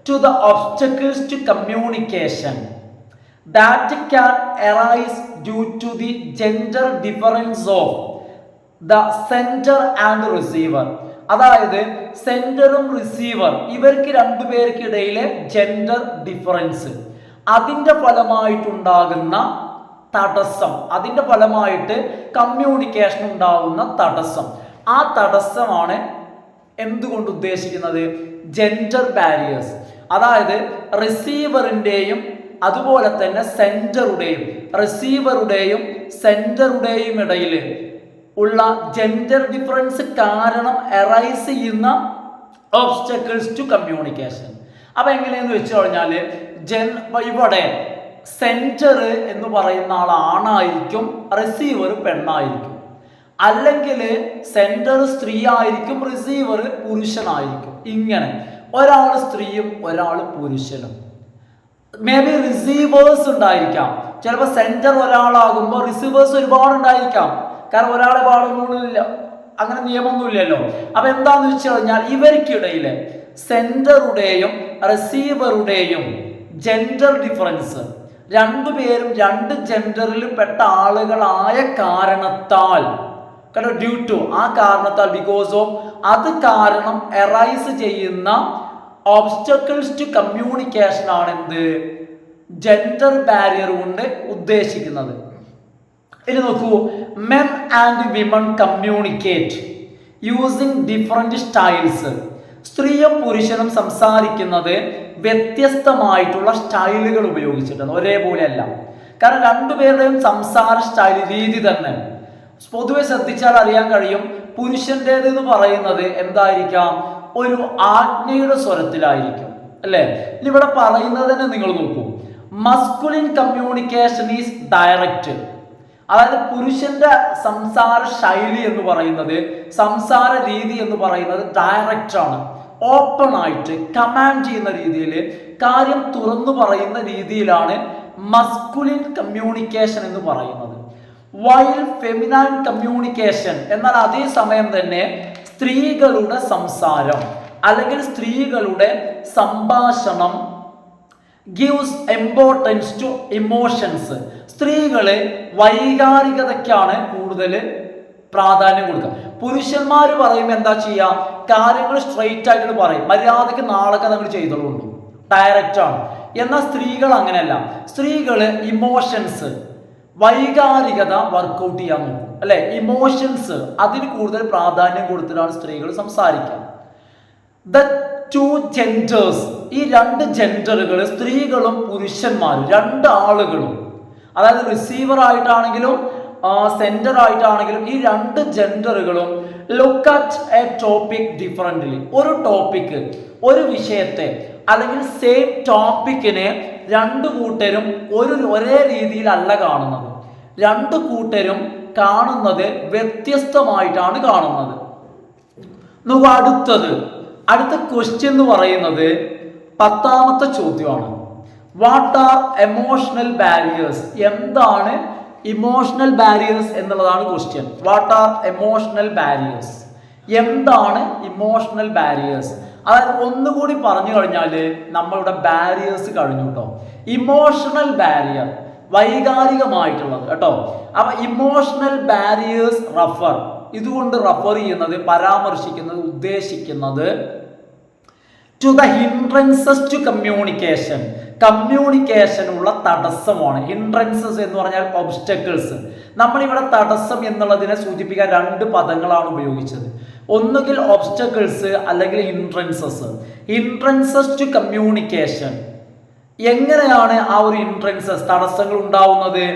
S1: to the obstacles to communication that can arise due to the gender difference of the sender and receiver. അതായത് സെൻഡറും റിസീവർ ഇവർക്ക് രണ്ടുപേർക്കിടയിലെ ജെൻഡർ ഡിഫറൻസ്, അതിൻ്റെ ഫലമായിട്ടുണ്ടാകുന്ന തടസ്സം, അതിൻ്റെ ഫലമായിട്ട് കമ്മ്യൂണിക്കേഷൻ ഉണ്ടാകുന്ന തടസ്സം. ആ തടസ്സമാണ് എന്തുകൊണ്ട് ഉദ്ദേശിക്കുന്നത്? Gender barriers. അതായത് റിസീവറിൻ്റെയും അതുപോലെ തന്നെ സെൻഡറുടെയും, റിസീവറുടെയും സെൻഡറുടെയും ഇടയിൽ ഉള്ള ജെൻഡർ ഡിഫറൻസ് കാരണം അറൈസ് ചെയ്യുന്ന ഓബ്സ്റ്റക്കിൾസ് ടു കമ്മ്യൂണിക്കേഷൻ. അപ്പൊ എങ്ങനെയെന്ന് വെച്ച് കഴിഞ്ഞാൽ ഇവിടെ സെൻഡർ എന്ന് പറയുന്ന ആൾ ആണായിരിക്കും, റിസീവർ പെണ്ണായിരിക്കും. അല്ലെങ്കിൽ സെൻഡർ സ്ത്രീ ആയിരിക്കും, റിസീവർ പുരുഷനായിരിക്കും. ഇങ്ങനെ ഒരാൾ സ്ത്രീയും ഒരാൾ പുരുഷനും. മേ ബി റിസീവേഴ്സ് ഉണ്ടായിരിക്കാം, ചിലപ്പോൾ സെൻഡർ ഒരാളാകുമ്പോൾ റിസീവേഴ്സ് ഒരുപാട് ഉണ്ടായിരിക്കാം. കാരണം ഒരാളെ പാടൊന്നുമില്ല, അങ്ങനെ നിയമമൊന്നുമില്ലല്ലോ. അപ്പൊ എന്താന്ന് വെച്ച് കഴിഞ്ഞാൽ ഇവർക്കിടയിലെ സെൻഡറുടെയും റിസീവറുടെയും ജെൻഡർ ഡിഫറൻസ്, രണ്ടുപേരും രണ്ട് ജെൻഡറിൽ പെട്ട ആളുകളായ കാരണത്താൽ, ഡ്യൂ ടു ആ കാരണത്താൽ, ബിക്കോസ് ഓഫ് അത് കാരണം അറൈസ് ചെയ്യുന്ന ഓബ്സ്റ്റക്കിൾസ് ടു കമ്മ്യൂണിക്കേഷൻ ആണ് എന്ത്, ജെൻഡർ ബാരിയർ കൊണ്ട് ഉദ്ദേശിക്കുന്നത്. ഇനി നോക്കൂ, men and women communicate using different styles. സ്ത്രീയും പുരുഷനും സംസാരിക്കുന്നത് വ്യത്യസ്തമായിട്ടുള്ള സ്റ്റൈലുകൾ ഉപയോഗിച്ചിട്ടാണ്, ഒരേപോലെയല്ല. കാരണം രണ്ടുപേരുടെയും സംസാര സ്റ്റൈൽ രീതി തന്നെ പൊതുവെ ശ്രദ്ധിച്ചാൽ അറിയാൻ കഴിയും. പുരുഷൻ്റേത് എന്ന് പറയുന്നത് എന്തായിരിക്കാം, ഒരു ആജ്ഞയുടെ സ്വരത്തിലായിരിക്കും, അല്ലേ? ഇനി ഇവിടെ പറയുന്നത് തന്നെ നിങ്ങൾ നോക്കൂ, മസ്കുലിൻ കമ്മ്യൂണിക്കേഷൻ ഈസ് ഡയറക്റ്റ്. അതായത് പുരുഷന്റെ സംസാര ശൈലി എന്ന് പറയുന്നത്, സംസാര രീതി എന്ന് പറയുന്നത് ഡയറക്റ്റ് ആണ്, ഓപ്പൺ ആയിട്ട് കമാൻഡ് ചെയ്യുന്ന രീതിയിൽ, കാര്യം തുറന്നു പറയുന്ന രീതിയിലാണ് മസ്കുലിൻ കമ്മ്യൂണിക്കേഷൻ എന്ന് പറയുന്നത്. വൈൽ ഫെമിനൈൻ കമ്മ്യൂണിക്കേഷൻ എന്നാൽ അതേ സമയം തന്നെ സ്ത്രീകളുടെ സംസാരം അല്ലെങ്കിൽ സ്ത്രീകളുടെ സംഭാഷണം ഗിവ്സ് ഇമ്പോർട്ടൻസ് ടു ഇമോഷൻസ്. സ്ത്രീകള് വൈകാരികതയ്ക്കാണ് കൂടുതൽ പ്രാധാന്യം കൊടുക്കുക. പുരുഷന്മാർ പറയും എന്താ ചെയ്യുക, കാര്യങ്ങൾ സ്ട്രെയിറ്റ് ആയിട്ട് പറയും, മര്യാദക്ക് നാളൊക്കെ നമ്മൾ ചെയ്തോളൂ, ഡയറക്റ്റ് ആണ്. എന്നാൽ സ്ത്രീകൾ അങ്ങനെയല്ല, സ്ത്രീകള് ഇമോഷൻസ്, വൈകാരികത വർക്കൗട്ട് ചെയ്യാൻ നോക്കും, അല്ലെ? ഇമോഷൻസ് അതിന് കൂടുതൽ പ്രാധാന്യം കൊടുത്തിട്ടാണ് സ്ത്രീകൾ സംസാരിക്കുക. ദ ടു ജെൻഡേഴ്സ്, ഈ രണ്ട് ജെൻഡറുകൾ, സ്ത്രീകളും പുരുഷന്മാരും, രണ്ട് ആളുകളും, അതായത് റിസീവർ ആയിട്ടാണെങ്കിലും സെൻഡർ ആയിട്ടാണെങ്കിലും ഈ രണ്ട് ജെൻഡറുകളും look at a topic differently. ഒരു ടോപ്പിക്ക്, ഒരു വിഷയത്തെ അല്ലെങ്കിൽ സെയിം ടോപ്പിക്കിനെ രണ്ടു കൂട്ടരും ഒരേ രീതിയിലല്ല കാണുന്നത്. രണ്ടു കൂട്ടരും കാണുന്നത് വ്യത്യസ്തമായിട്ടാണ് കാണുന്നത്. നമുക്ക് അടുത്ത ക്വസ്റ്റ്യൻ എന്ന് പറയുന്നത് 10ാമത്തെ ചോദ്യമാണ്. What are emotional barriers? എന്താണ് ഇമോഷണൽ ബാരിയേഴ്സ് എന്നുള്ളതാണ് question. What are emotional barriers? എന്താണ് ഇമോഷണൽ ബാരിയേഴ്സ്? അതായത് ഒന്നുകൂടി പറഞ്ഞു കഴിഞ്ഞാൽ നമ്മളുടെ ബാരിയേഴ്സ് കഴിഞ്ഞു കേട്ടോ. ഇമോഷണൽ ബാരിയർ വൈകാരികമായിട്ടുള്ളത് കേട്ടോ. അപ്പൊ ഇമോഷണൽ ബാരിയേഴ്സ് ഇതുകൊണ്ട് റഫർ ചെയ്യുന്നത്, പരാമർശിക്കുന്നത്, ഉദ്ദേശിക്കുന്നത് to the hindrances to communication. കമ്മ്യൂണിക്കേഷനുള്ള തടസ്സമാണ്. ഹിൻഡ്രൻസസ് എന്ന് പറഞ്ഞാൽ ഒബ്സ്റ്റക്കിൾസ്. നമ്മളിവിടെ തടസ്സം എന്നുള്ളതിനെ സൂചിപ്പിക്കാൻ 2 പദങ്ങളാണ് ഉപയോഗിച്ചത്. ഒന്നുകിൽ ഒബ്സ്റ്റക്കിൾസ് അല്ലെങ്കിൽ ഹിൻഡ്രൻസസ്. Hindrances to communication. എങ്ങനെയാണ് ആ ഒരു ഹിൻഡ്രൻസസ്, തടസ്സങ്ങൾ ഉണ്ടാവുന്നത്?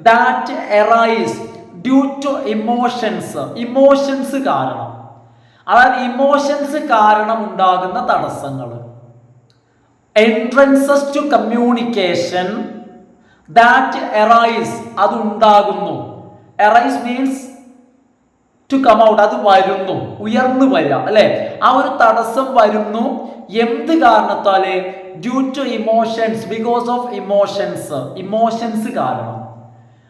S1: That arise due to emotions കാരണം. അതായത് ഇമോഷൻസ് കാരണം ഉണ്ടാകുന്ന തടസ്സങ്ങൾ. Hindrances to communication that arise, അത് ഉണ്ടാകുന്നു. Arise means to come out, അത് വരുന്നു, ഉയർന്നു വരിക അല്ലെ. ആ ഒരു തടസ്സം വരുന്നു എന്ത് കാരണത്താല്? Due to emotions, because of emotions കാരണം.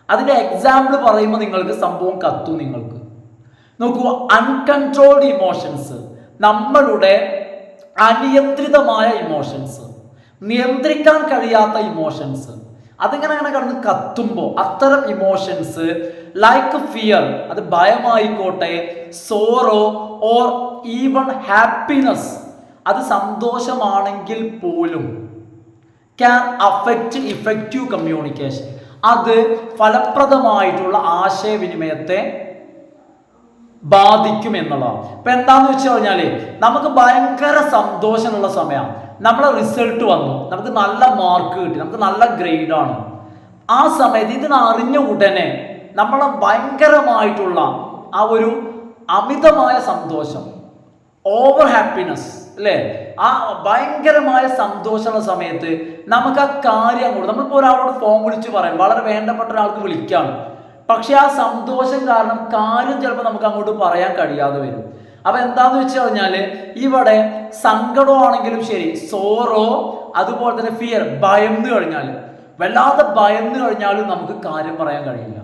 S1: അതിന്റെ എക്സാമ്പിൾ പറയുമ്പോൾ നിങ്ങൾക്ക് സംഭവം കത്തും. നിങ്ങൾക്ക് നോക്കൂ, അൺകൺട്രോൾഡ് ഇമോഷൻസ്, നമ്മളുടെ അനിയന്ത്രിതമായ ഇമോഷൻസ്, നിയന്ത്രിക്കാൻ കഴിയാത്ത ഇമോഷൻസ്, അതിങ്ങനെ കിടന്ന് കത്തുമ്പോൾ അത്തരം ഇമോഷൻസ് ലൈക്ക് ഫിയർ, അത് ഭയമായിക്കോട്ടെ, സോറോ ഓർ ഈവൺ ഹാപ്പിനെസ്, അത് സന്തോഷമാണെങ്കിൽ പോലും ക്യാൻ അഫക്റ്റ് ഇഫക്റ്റീവ് കമ്മ്യൂണിക്കേഷൻ, അത് ഫലപ്രദമായിട്ടുള്ള ആശയവിനിമയത്തെ ബാധിക്കും എന്നുള്ളതാണ്. ഇപ്പൊ എന്താന്ന് വെച്ച് കഴിഞ്ഞാല് നമുക്ക് ഭയങ്കര സന്തോഷമുള്ള സമയമാണ്. നമ്മളെ റിസൾട്ട് വന്നു, നമുക്ക് നല്ല മാർക്ക് കിട്ടി, നമുക്ക് നല്ല ഗ്രേഡാണ്. ആ സമയത്ത് ഇതിനറിഞ്ഞ ഉടനെ നമ്മളെ ഭയങ്കരമായിട്ടുള്ള ആ ഒരു അമിതമായ സന്തോഷം, ഓവർ ഹാപ്പിനെസ് അല്ലേ, ആ ഭയങ്കരമായ സന്തോഷമുള്ള സമയത്ത് നമുക്ക് ആ കാര്യം അങ്ങോട്ട്, നമ്മളിപ്പോൾ ഒരാളോട് ഫോൺ വിളിച്ച് പറയാം, വളരെ വേണ്ടപ്പെട്ട ഒരാൾക്ക് വിളിക്കാണ്, പക്ഷെ ആ സന്തോഷം കാരണം കാര്യം ചിലപ്പോൾ നമുക്ക് അങ്ങോട്ട് പറയാൻ കഴിയാതെ വരും. അപ്പൊ എന്താന്ന് വെച്ച് കഴിഞ്ഞാല് ഇവിടെ സങ്കടമാണെങ്കിലും ശരി, സോറോ, അതുപോലെ തന്നെ ഫിയർ, ഭയന്ന് കഴിഞ്ഞാൽ, വല്ലാതെ ഭയന്ന് കഴിഞ്ഞാലും നമുക്ക് കാര്യം പറയാൻ കഴിയില്ല.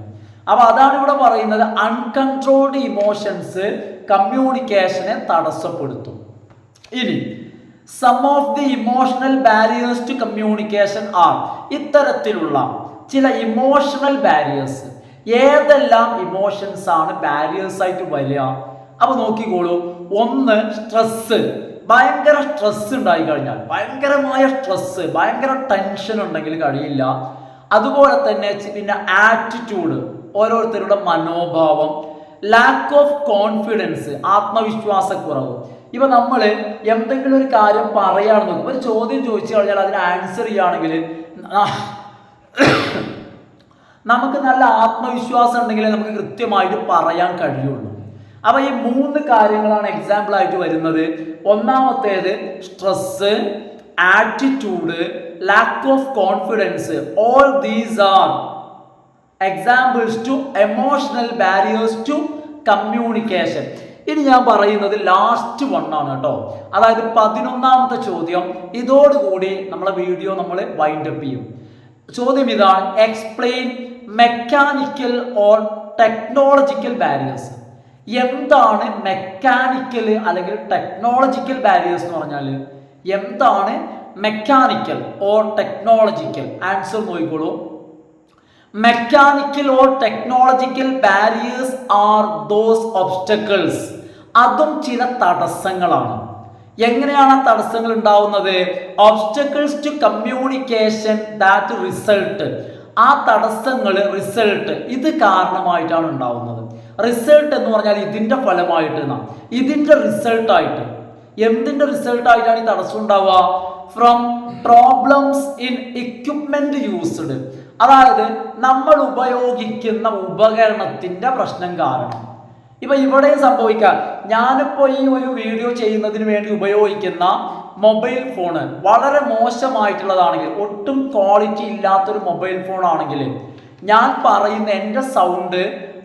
S1: അപ്പൊ അതാണ് ഇവിടെ പറയുന്നത്, അൺകൺട്രോൾഡ് ഇമോഷൻസ് കമ്മ്യൂണിക്കേഷനെ തടസ്സപ്പെടുത്തും. ഇനി some of the emotional barriers to communication are, ഇത്തരത്തിലുള്ള ചില ഇമോഷണൽ ബാരിയേഴ്സ്, ഏതെല്ലാം ഇമോഷൻസ് ആണ് ബാരിയേഴ്സ് ആയിട്ട് വരിക? അപ്പൊ നോക്കിക്കോളൂ. ഒന്ന്, സ്ട്രെസ്. ഭയങ്കര സ്ട്രെസ് ഉണ്ടായി കഴിഞ്ഞാൽ, ഭയങ്കരമായ സ്ട്രെസ്, ഭയങ്കര ടെൻഷൻ ഉണ്ടെങ്കിൽ കഴിയില്ല. അതുപോലെ തന്നെ പിന്നെ ആറ്റിറ്റ്യൂഡ്, ഓരോരുത്തരുടെ മനോഭാവം, ലാക്ക് ഓഫ് കോൺഫിഡൻസ്, ആത്മവിശ്വാസക്കുറവ്. ഇപ്പൊ നമ്മൾ എന്തെങ്കിലും ഒരു കാര്യം പറയാണെന്ന് നോക്കും, ഒരു ചോദ്യം ചോദിച്ചു കഴിഞ്ഞാൽ അതിന് ആൻസർ ചെയ്യുകയാണെങ്കിൽ നമുക്ക് നല്ല ആത്മവിശ്വാസം ഉണ്ടെങ്കിലേ നമുക്ക് കൃത്യമായിട്ട് പറയാൻ കഴിയുള്ളൂ. അപ്പൊ ഈ 3 കാര്യങ്ങളാണ് എക്സാമ്പിൾ ആയിട്ട് വരുന്നത്. ഒന്നാമത്തേത് stress, attitude, lack of confidence. All these are examples to emotional barriers to communication. ഇനി ഞാൻ പറയുന്നത് ലാസ്റ്റ് ആണ് കേട്ടോ, അതായത് 11ാമത്തെ ചോദ്യം. ഇതോടുകൂടി നമ്മളെ വീഡിയോ നമ്മൾ വൈൻഡപ്പ് ചെയ്യും. ചോദ്യം ഇതാണ്, explain mechanical or technological barriers. എന്താണ് മെക്കാനിക്കൽ അല്ലെങ്കിൽ ടെക്നോളജിക്കൽ ബാരിയേഴ്സ് എന്ന് പറഞ്ഞാൽ? എന്താണ് മെക്കാനിക്കൽ ഓർ ടെക്നോളജിക്കൽ? ആൻസർ നോക്കിക്കോളൂ. Mechanical or technological barriers are those obstacles. അതും ചില തടസ്സങ്ങളാണ്. എങ്ങനെയാണ് ആ തടസ്സങ്ങൾ ഉണ്ടാവുന്നത്? Obstacles to communication that result. ആ തടസ്സങ്ങൾ, റിസൾട്ട്, ഇത് കാരണമായിട്ടാണ് ഉണ്ടാവുന്നത്. റിസൾട്ട് എന്ന് പറഞ്ഞാൽ ഇതിന്റെ ഫലമായിട്ട്, ഇതിന്റെ റിസൾട്ടായിട്ട്. എന്തിന്റെ റിസൾട്ടായിട്ടാണ് ഈ തടസ്സം ഉണ്ടാവുക? From problems in equipment used. അതായത് നമ്മൾ ഉപയോഗിക്കുന്ന ഉപകരണത്തിന്റെ പ്രശ്നം കാരണം. ഇപ്പൊ ഇവിടെ സംഭവിക്കാം, ഞാനിപ്പോ ഈ ഒരു വീഡിയോ ചെയ്യുന്നതിന് വേണ്ടി ഉപയോഗിക്കുന്ന മൊബൈൽ ഫോണ് വളരെ മോശമായിട്ടുള്ളതാണെങ്കിൽ, ഒട്ടും ക്വാളിറ്റി ഇല്ലാത്തൊരു മൊബൈൽ ഫോൺ ആണെങ്കിൽ ഞാൻ പറയുന്ന എൻ്റെ സൗണ്ട്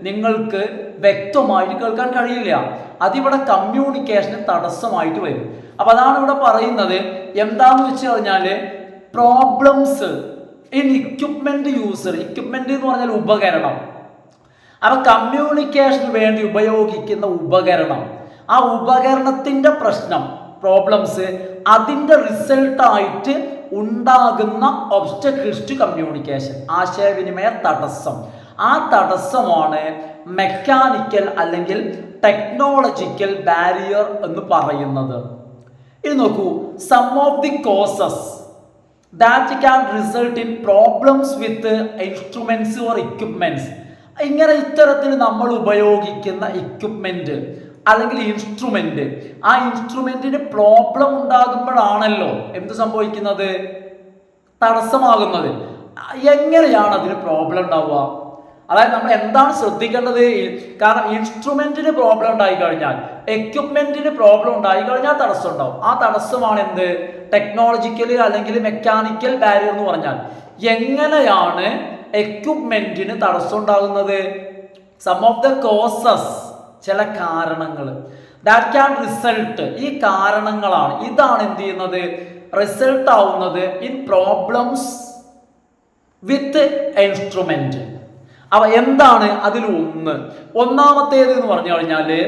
S1: നിങ്ങൾക്ക് വ്യക്തമായിട്ട് കേൾക്കാൻ കഴിയില്ല. അതിവിടെ കമ്മ്യൂണിക്കേഷന് തടസ്സമായിട്ട് വരും. അപ്പൊ അതാണ് ഇവിടെ പറയുന്നത്. എന്താന്ന് വെച്ച് കഴിഞ്ഞാല് problems in equipment user. Equipment എന്ന് പറഞ്ഞാൽ ഉപകരണം. അപ്പൊ കമ്മ്യൂണിക്കേഷന് വേണ്ടി ഉപയോഗിക്കുന്ന ഉപകരണം, ആ ഉപകരണത്തിന്റെ പ്രശ്നം, പ്രോബ്ലംസ്, അതിന്റെ റിസൾട്ടായിട്ട് ഉണ്ടാകുന്ന ഒബ്സ്റ്റക്കിൾസ് ടു കമ്മ്യൂണിക്കേഷൻ, ആശയവിനിമയ തടസ്സം. ആ തടസ്സമാണ് മെക്കാനിക്കൽ അല്ലെങ്കിൽ ടെക്നോളജിക്കൽ ബാരിയർ എന്ന് പറയുന്നത്. ഇനി നോക്കൂ, some of the causes that can result in problems with instruments or equipments. ഇങ്ങനെ ഇത്തരത്തിൽ നമ്മൾ ഉപയോഗിക്കുന്ന ഇക്വിപ്മെന്റ് അല്ലെങ്കിൽ ഇൻസ്ട്രുമെന്റ്, ആ ഇൻസ്ട്രുമെന്റിന് പ്രോബ്ലം ഉണ്ടാകുമ്പോഴാണല്ലോ എന്ത് സംഭവിക്കുന്നത്, തടസ്സമാകുന്നത്. എങ്ങനെയാണ് അതിന് പ്രോബ്ലം ഉണ്ടാവുക? അതായത് നമ്മൾ എന്താണ് ശ്രദ്ധിക്കേണ്ടത്? കാരണം ഇൻസ്ട്രുമെന്റിന് പ്രോബ്ലം ഉണ്ടായി കഴിഞ്ഞാൽ, എക്യുപ്മെന്റിന് പ്രോബ്ലം ഉണ്ടായി കഴിഞ്ഞാൽ തടസ്സം ഉണ്ടാവും. ആ തടസ്സമാണ് എന്ത്, ടെക്നോളജിക്കൽ അല്ലെങ്കിൽ മെക്കാനിക്കൽ ബാരിയർ എന്ന് പറഞ്ഞാൽ. എങ്ങനെയാണ് എക്യുപ്മെന്റിന് തടസ്സം ഉണ്ടാകുന്നത്? സം ഓഫ് ദ കോസസ്, ചില കാരണങ്ങൾ, ദാറ്റ് ക്യാൻ റിസൾട്ട്, ഈ കാരണങ്ങളാണ്, ഇതാണ് എന്ത് ചെയ്യുന്നത്, റിസൾട്ട് ആവുന്നത് ഇൻ പ്രോബ്ലംസ് വിത്ത് ഇൻസ്ട്രുമെന്റ്. അവ എന്താണ് അതിൽ ഒന്നാമത്തേത് എന്ന് പറഞ്ഞു കഴിഞ്ഞാല്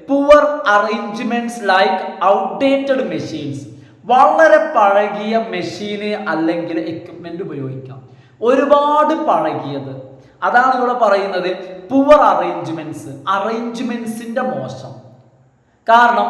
S1: poor arrangements like outdated machines. വളരെ പഴകിയ മെഷീന് അല്ലെങ്കിൽ എക്യുപ്മെന്റ് ഉപയോഗിക്കാം, ഒരുപാട് പഴകിയത്. അതാണ് ഇവിടെ പറയുന്നത് പുവർ അറേഞ്ച്മെന്റ്സ്, അറേഞ്ച്മെന്റ്സിന്റെ മോശം. കാരണം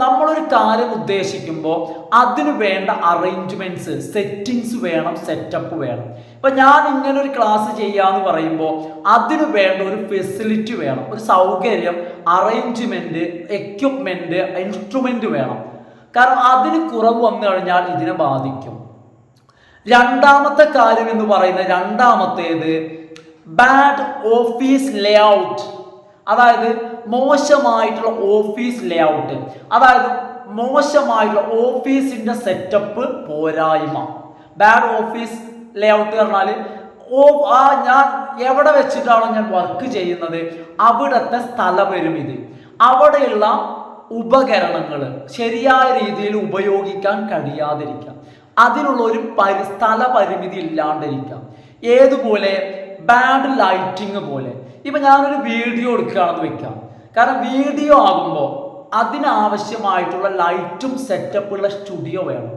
S1: നമ്മളൊരു കാര്യം ഉദ്ദേശിക്കുമ്പോൾ അതിന് വേണ്ട അറേഞ്ച്മെന്റ്സ്, സെറ്റിങ്സ് വേണം, സെറ്റപ്പ് വേണം. ഇപ്പൊ ഞാൻ ഇങ്ങനെ ഒരു ക്ലാസ് ചെയ്യാന്ന് പറയുമ്പോൾ അതിന് വേണ്ട ഒരു ഫെസിലിറ്റി വേണം, ഒരു സൗകര്യം, അറേഞ്ച്മെന്റ്, എക്യുപ്മെന്റ്, ഇൻസ്ട്രുമെന്റ് വേണം. കാരണം അതിന് കുറവ് വന്നു കഴിഞ്ഞാൽ ഇതിനെ ബാധിക്കും. രണ്ടാമത്തെ കാര്യം എന്ന് പറയുന്നത്, രണ്ടാമത്തേത് ബാഡ് ഓഫീസ് ലേഔട്ട്. അതായത് മോശമായിട്ടുള്ള ഓഫീസ് ലേഔട്ട്, അതായത് മോശമായിട്ടുള്ള ഓഫീസിന്റെ സെറ്റപ്പ് പോരായ്മ. ബാഡ് ഓഫീസ് ലേഔട്ട് പറഞ്ഞാൽ ഞാൻ എവിടെ വെച്ചിട്ടാണോ ഞാൻ വർക്ക് ചെയ്യുന്നത് അവിടുത്തെ സ്ഥലപരിമിതി, അവിടെയുള്ള ഉപകരണങ്ങൾ ശരിയായ രീതിയിൽ ഉപയോഗിക്കാൻ കഴിയാതിരിക്കാം, അതിനുള്ള ഒരു സ്ഥല പരിമിതി ഇല്ലാണ്ടിരിക്കാം. ഏതുപോലെ, ബാഡ് ലൈറ്റിങ് പോലെ. ഇപ്പൊ ഞാനൊരു വീഡിയോ എടുക്കുകയാണെന്ന് വെക്കാം. കാരണം വീഡിയോ ആകുമ്പോൾ അതിനാവശ്യമായിട്ടുള്ള ലൈറ്റും സെറ്റപ്പുള്ള സ്റ്റുഡിയോ വേണം.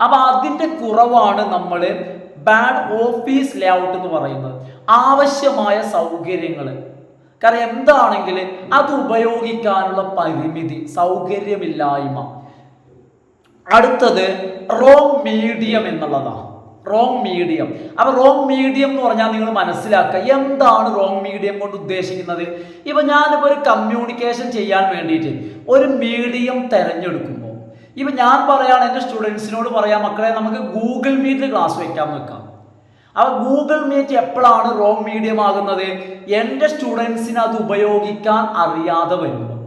S1: അപ്പൊ അതിന്റെ കുറവാണ് നമ്മൾ ബാഡ് ഓഫീസ് ലേഔട്ട് എന്ന് പറയുന്നത്. ആവശ്യമായ സൗകര്യങ്ങൾ, കാരണം എന്താണെങ്കിൽ അത് ഉപയോഗിക്കാനുള്ള പരിമിതി, സൗകര്യമില്ലായ്മ. അടുത്തത് റോങ് മീഡിയം എന്നുള്ളതാണ്. Wrong medium. അപ്പൊ റോങ് മീഡിയം എന്ന് പറഞ്ഞാൽ നിങ്ങൾ മനസ്സിലാക്കുക, എന്താണ് റോങ് മീഡിയം കൊണ്ട് ഉദ്ദേശിക്കുന്നത്. ഇപ്പൊ ഞാനിപ്പോ ഒരു കമ്മ്യൂണിക്കേഷൻ ചെയ്യാൻ വേണ്ടിയിട്ട് ഒരു മീഡിയം തിരഞ്ഞെടുക്കുമ്പോൾ, ഇപ്പൊ ഞാൻ പറയാണ് എൻ്റെ സ്റ്റുഡൻസിനോട് പറയാം, മക്കളെ നമുക്ക് ഗൂഗിൾ മീറ്റിൽ ക്ലാസ് വെക്കാൻ വെക്കാം. അപ്പൊ ഗൂഗിൾ മീറ്റ് എപ്പോഴാണ് റോങ് മീഡിയം ആകുന്നത്? എൻ്റെ സ്റ്റുഡൻസിന് അത് ഉപയോഗിക്കാൻ അറിയാതെ വരുമ്പോൾ.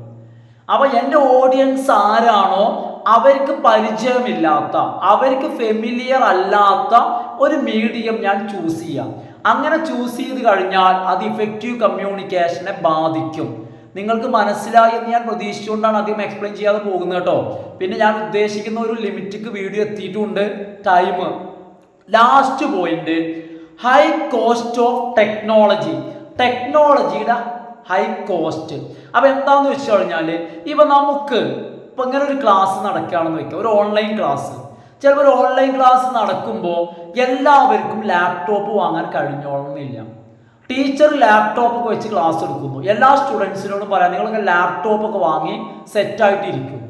S1: അപ്പൊ എൻ്റെ ഓഡിയൻസ് ആരാണോ അവർക്ക് പരിചയമില്ലാത്ത, അവർക്ക് ഫെമിലിയർ അല്ലാത്ത ഒരു മീഡിയം ഞാൻ ചൂസ് ചെയ്യാം. അങ്ങനെ ചൂസ് ചെയ്ത് കഴിഞ്ഞാൽ അത് ഇഫക്റ്റീവ് കമ്മ്യൂണിക്കേഷനെ ബാധിക്കും. നിങ്ങൾക്ക് മനസ്സിലായി എന്ന് ഞാൻ പ്രതീക്ഷിച്ചുകൊണ്ടാണ് അധികം എക്സ്പ്ലെയിൻ ചെയ്യാതെ പോകുന്നത് കേട്ടോ. പിന്നെ ഞാൻ ഉദ്ദേശിക്കുന്ന ഒരു ലിമിറ്റിക്ക് വീഡിയോ എത്തിയിട്ടുണ്ട്, time. Last point, high cost of technology. ടെക്നോളജിയുടെ ഹൈ കോസ്റ്റ്. അപ്പൊ എന്താന്ന് വെച്ച് കഴിഞ്ഞാൽ ഇപ്പൊ നമുക്ക് ഇപ്പൊ ഇങ്ങനെ ഒരു ക്ലാസ് നടക്കുകയാണെന്ന് വെക്കാം, ഒരു ഓൺലൈൻ ക്ലാസ്. ചിലപ്പോൾ ഒരു ഓൺലൈൻ ക്ലാസ് നടക്കുമ്പോൾ എല്ലാവർക്കും ലാപ്ടോപ്പ് വാങ്ങാൻ കഴിഞ്ഞോളന്നില്ല. ടീച്ചർ ലാപ്ടോപ്പ് ഒക്കെ വെച്ച് ക്ലാസ് എടുക്കുന്നു. എല്ലാ സ്റ്റുഡൻസിനോടും പറയാം, നിങ്ങളൊക്കെ ലാപ്ടോപ്പ് ഒക്കെ വാങ്ങി സെറ്റായിട്ടിരിക്കും.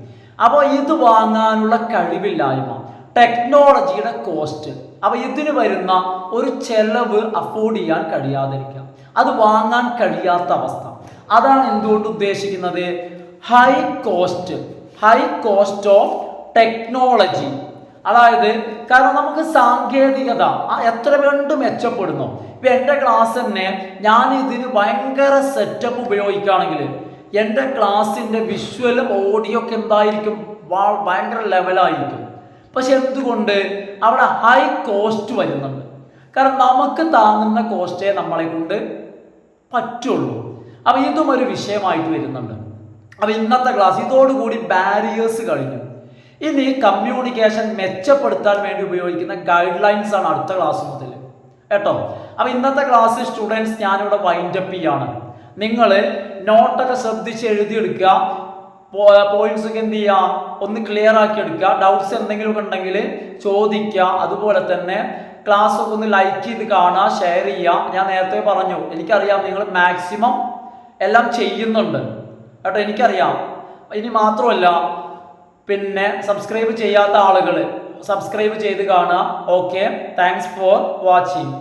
S1: അപ്പോൾ ഇത് വാങ്ങാനുള്ള കഴിവില്ലായ്മ, ടെക്നോളജിയുടെ കോസ്റ്റ്. അപ്പൊ ഇതിന് വരുന്ന ഒരു ചെലവ് അഫോർഡ് ചെയ്യാൻ കഴിയാതിരിക്കാം, അത് വാങ്ങാൻ കഴിയാത്ത അവസ്ഥ. അതാണ് എന്തുകൊണ്ട് ഉദ്ദേശിക്കുന്നത് ഹൈ കോസ്റ്റ് ഓഫ് ടെക്നോളജി. അതായത് കാരണം നമുക്ക് സാങ്കേതികത എത്ര കണ്ട് മെച്ചപ്പെടുന്നു. ഇപ്പൊ എൻ്റെ ക്ലാസ് തന്നെ ഞാൻ ഇതിന് ഭയങ്കര സെറ്റപ്പ് ഉപയോഗിക്കുകയാണെങ്കിൽ എൻ്റെ ക്ലാസ്സിൻ്റെ വിഷ്വലും ഓഡിയോ ഒക്കെ എന്തായിരിക്കും, ഭയങ്കര ലെവലായിരിക്കും. പക്ഷെ എന്തുകൊണ്ട് അവിടെ ഹൈ കോസ്റ്റ് വരുന്നുണ്ട്. കാരണം നമുക്ക് താങ്ങുന്ന കോസ്റ്റേ നമ്മളെ കൊണ്ട് പറ്റുള്ളൂ. അപ്പം ഇതും ഒരു വിഷയമായിട്ട് വരുന്നുണ്ട്. അപ്പം ഇന്നത്തെ ക്ലാസ് ഇതോടുകൂടി ബാരിയേഴ്സ് കഴിഞ്ഞു. ഇനി കമ്മ്യൂണിക്കേഷൻ മെച്ചപ്പെടുത്താൻ വേണ്ടി ഉപയോഗിക്കുന്ന ഗൈഡ് ലൈൻസ് ആണ് അടുത്ത ക്ലാസ് മുതൽ കേട്ടോ. അപ്പം ഇന്നത്തെ ക്ലാസ് സ്റ്റുഡൻസ് ഞാനിവിടെ വൈൻഡപ്പ് ചെയ്യാണ്. നിങ്ങൾ നോട്ടൊക്കെ ശ്രദ്ധിച്ച് എഴുതിയെടുക്കുക, പോയിന്റ്സ് ഒക്കെ എന്ത് ചെയ്യുക, ഒന്ന് ക്ലിയർ ആക്കി എടുക്കുക. ഡൗട്ട്സ് എന്തെങ്കിലുമൊക്കെ ഉണ്ടെങ്കിൽ ചോദിക്കുക. അതുപോലെ തന്നെ ക്ലാസ് ഒക്കെ ഒന്ന് ലൈക്ക് ചെയ്ത് കാണുക, ഷെയർ ചെയ്യുക. ഞാൻ നേരത്തെ പറഞ്ഞു, എനിക്കറിയാം നിങ്ങൾ മാക്സിമം എല്ലാം ചെയ്യുന്നുണ്ട് കേട്ടോ, എനിക്കറിയാം. ഇനി മാത്രമല്ല പിന്നെ സബ്സ്ക്രൈബ് ചെയ്യാത്ത ആളുകൾ സബ്സ്ക്രൈബ് ചെയ്ത് കാണുക. Okay, thanks for watching.